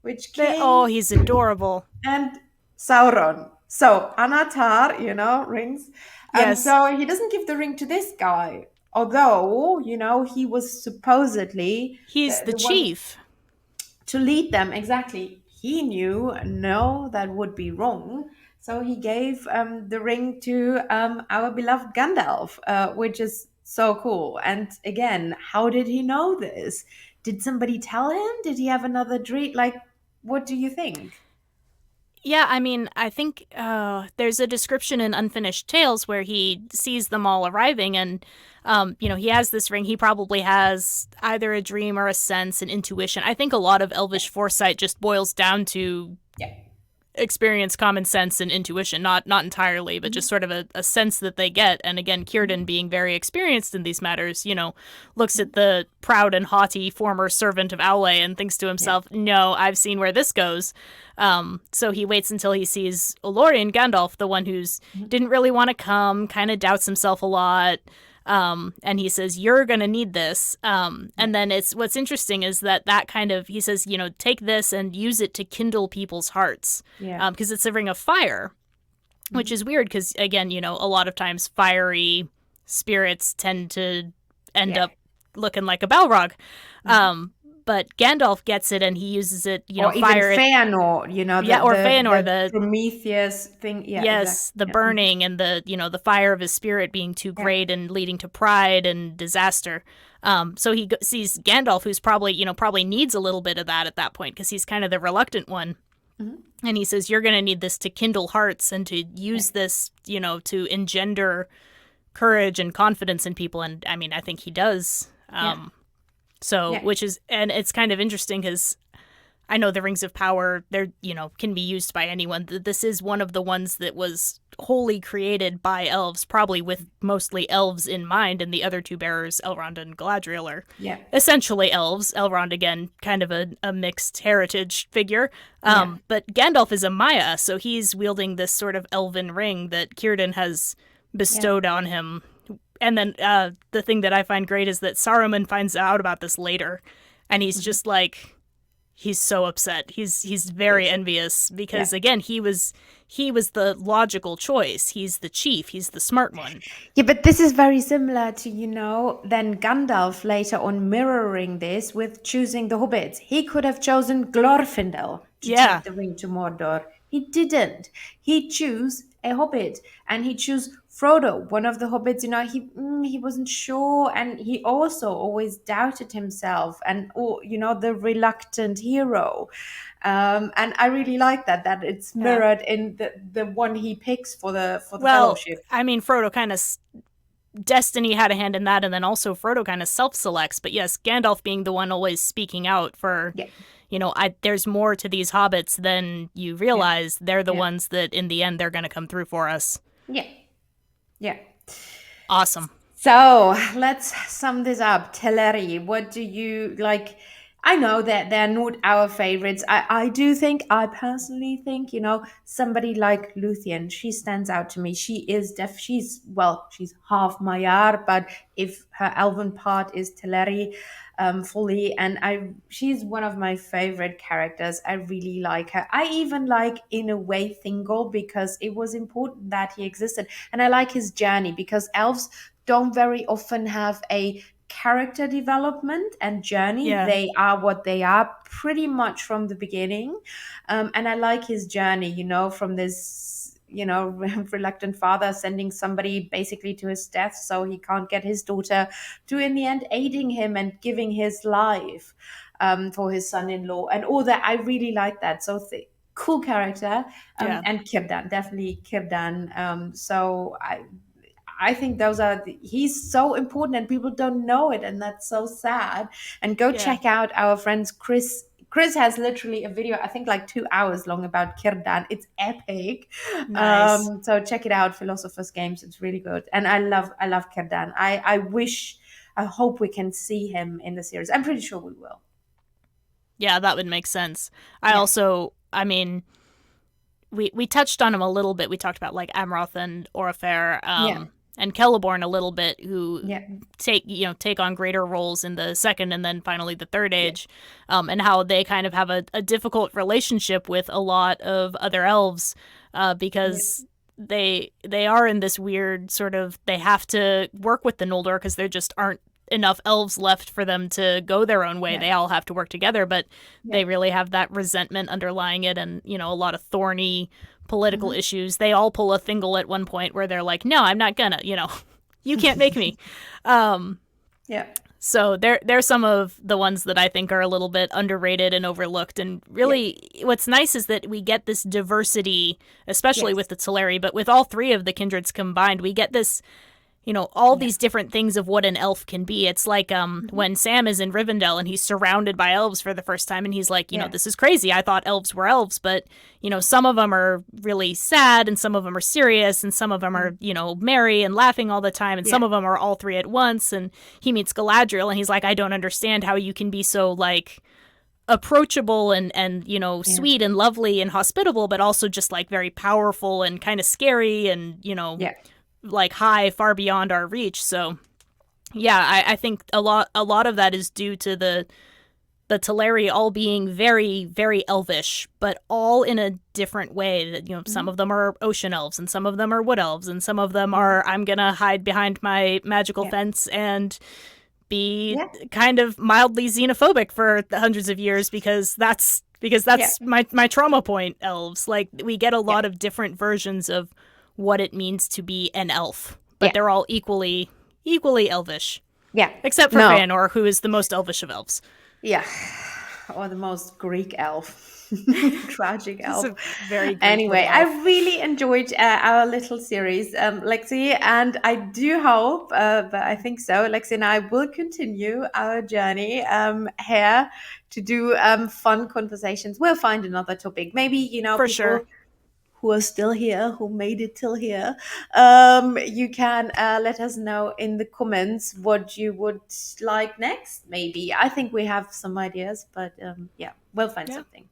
which Oh, king he's adorable. and Sauron. So Anatar, rings. Yes, So he doesn't give the ring to this guy, although he was supposedly he's the the one chief. to lead them. Exactly. He knew no, that would be wrong. So he gave the ring to our beloved Gandalf, which is so cool. And again, how did he know this? Did somebody tell him? Did he have another dream? Like, what do you think? Yeah, I mean, I think there's a description in Unfinished Tales where he sees them all arriving, and he has this ring. He probably has either a dream or a sense, an intuition. I think a lot of Elvish foresight just boils down to Yeah. experience, common sense, and intuition. Not entirely, but just sort of a sense that they get. And again, Círdan, being very experienced in these matters, looks at the proud and haughty former servant of Aule and thinks to Yeah. himself, "No, I've seen where this goes." So he waits until he sees Olorian Gandalf, the one who's didn't really want to come, kind of doubts himself a lot. And he says, "You're gonna need this." And then it's what's interesting is that kind of he says, take this and use it to kindle people's hearts, Yeah. because it's a ring of fire, which is weird because again, a lot of times fiery spirits tend to end Yeah. up looking like a Balrog. But Gandalf gets it and he uses it, Or even fire it. Feanor, Yeah, or Feanor, the the Prometheus thing. Yeah, exactly. yes, the Yeah. burning and the fire of his spirit being too Yeah. great and leading to pride and disaster. So he sees Gandalf, who's probably needs a little bit of that at that point because he's kind of the reluctant one. Mhm. And he says, "You're going to need this to kindle hearts and to Yeah. use this, to engender courage and confidence in people." And I mean, I think he does. Yeah. So, Yeah. which is, and it's kind of interesting because I know the rings of power, they're, can be used by anyone. This is one of the ones that was wholly created by elves, probably with mostly elves in mind, and the other two bearers, Elrond and Galadriel, are Yeah. essentially elves. Elrond, again, kind of a mixed heritage figure. Yeah. But Gandalf is a Maya, so he's wielding this sort of elven ring that Círdan has bestowed on him. And then the thing that I find great is that Saruman finds out about this later, and he's just like, he's so upset. He's very envious because again, he was the logical choice. He's the chief. He's the smart one. Yeah, but this is very similar to, then Gandalf later on mirroring this with choosing the hobbits. He could have chosen Glorfindel to Yeah, take the ring to Mordor. He didn't. He chose a hobbit, and he chose Frodo, one of the hobbits. He wasn't sure, and he also always doubted himself, and the reluctant hero. And I really like that it's yeah. mirrored in the one he picks for the Well, fellowship. I mean, Frodo kind of destiny had a hand in that, and then also Frodo kind of self-selects. But yes, Gandalf being the one always speaking out for, Yeah. there's more to these hobbits than you Yeah. realize. They're the Yeah. ones that in the end they're going to come through for us. Yeah. Yeah. Awesome. So let's sum this up. Teleri, what do you like? I know that they're not our favorites. I do think, I personally think, somebody like Luthien, she stands out to me. She is she's half Maiar, but if her elven part is Teleri, fully, and she's one of my favorite characters. I really like her. I even like, in a way, Thingol, because it was important that he existed. And I like his journey, because elves don't very often have a character development and journey. Yeah. They are what they are pretty much from the beginning. And I like his journey, from this, reluctant father sending somebody basically to his death so he can't get his daughter, to in the end aiding him and giving his life, for his son-in-law and all that. I really like that. So cool character. Yeah. And Círdan, definitely Círdan. So I think he's so important and people don't know it, and that's so sad. And go Yeah. check out our friends Chris. Chris has literally a video, I think like 2 hours long, about Círdan. It's epic. Nice. So check it out, Philosopher's Games. It's really good. And I love Círdan. I hope we can see him in the series. I'm pretty sure we will. Yeah, that would make sense. Yeah. I mean, we touched on him a little bit. We talked about like Amroth and Orifer, Yeah. and Celeborn a little bit, who Yeah. take on greater roles in the second and then finally the third age, and how they kind of have a difficult relationship with a lot of other elves, because they are in this weird sort of, they have to work with the Noldor because there just aren't enough elves left for them to go their own way. Yeah. They all have to work together, but Yeah. they really have that resentment underlying it, and a lot of thorny political Mhm. issues. They all pull a Thingol at one point where they're like, no, I'm not gonna, you can't make me. Yeah. So they're some of the ones that I think are a little bit underrated and overlooked. And really, what's nice is that we get this diversity, especially Yes. with the Teleri, but with all three of the kindreds combined, we get this, all Yeah. these different things of what an elf can be. It's like when Sam is in Rivendell and he's surrounded by elves for the first time, and he's like, Yeah. this is crazy. I thought elves were elves, but some of them are really sad, and some of them are serious, and some of them are merry and laughing all the time, and some Yeah. of them are all three at once. And he meets Galadriel, and he's like, I don't understand how you can be so like approachable and sweet and lovely and hospitable, but also just like very powerful and kind of scary and Yeah. like high, far beyond our reach. So yeah, I think a lot of that is due to the Teleri all being very, very elvish, but all in a different way. That some of them are ocean elves, and some of them are wood elves, and some of them are, I'm gonna hide behind my magical fence and be kind of mildly xenophobic for hundreds of years because that's my trauma point. Elves, like, we get a lot of different versions of what it means to be an elf, but they're all equally elvish. Yeah. Except for Fëanor, who is the most elvish of elves. Yeah. Or the most Greek elf. Tragic elf. Very Greek anyway, elf. I really enjoyed our little series, Lexi, and I do hope, but I think so, Lexi and I will continue our journey here to do fun conversations. We'll find another topic. Maybe, For people sure. who are still here, who made it till here, you can let us know in the comments what you would like next. Maybe I think we have some ideas, but we'll find something.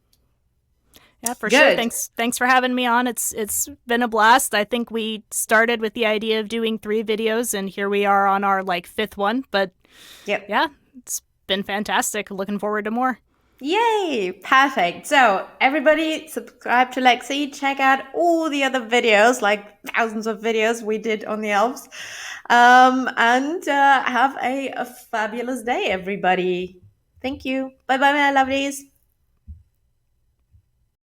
Yeah, for Good. sure. Thanks for having me on. It's been a blast. I think we started with the idea of doing 3 videos, and here we are on our 5th one. But yeah, it's been fantastic. Looking forward to more. Yay! Perfect. So everybody subscribe to Lexi. Check out all the other videos, like thousands of videos we did on the elves. And have a fabulous day, everybody. Thank you. Bye-bye, my lovelies.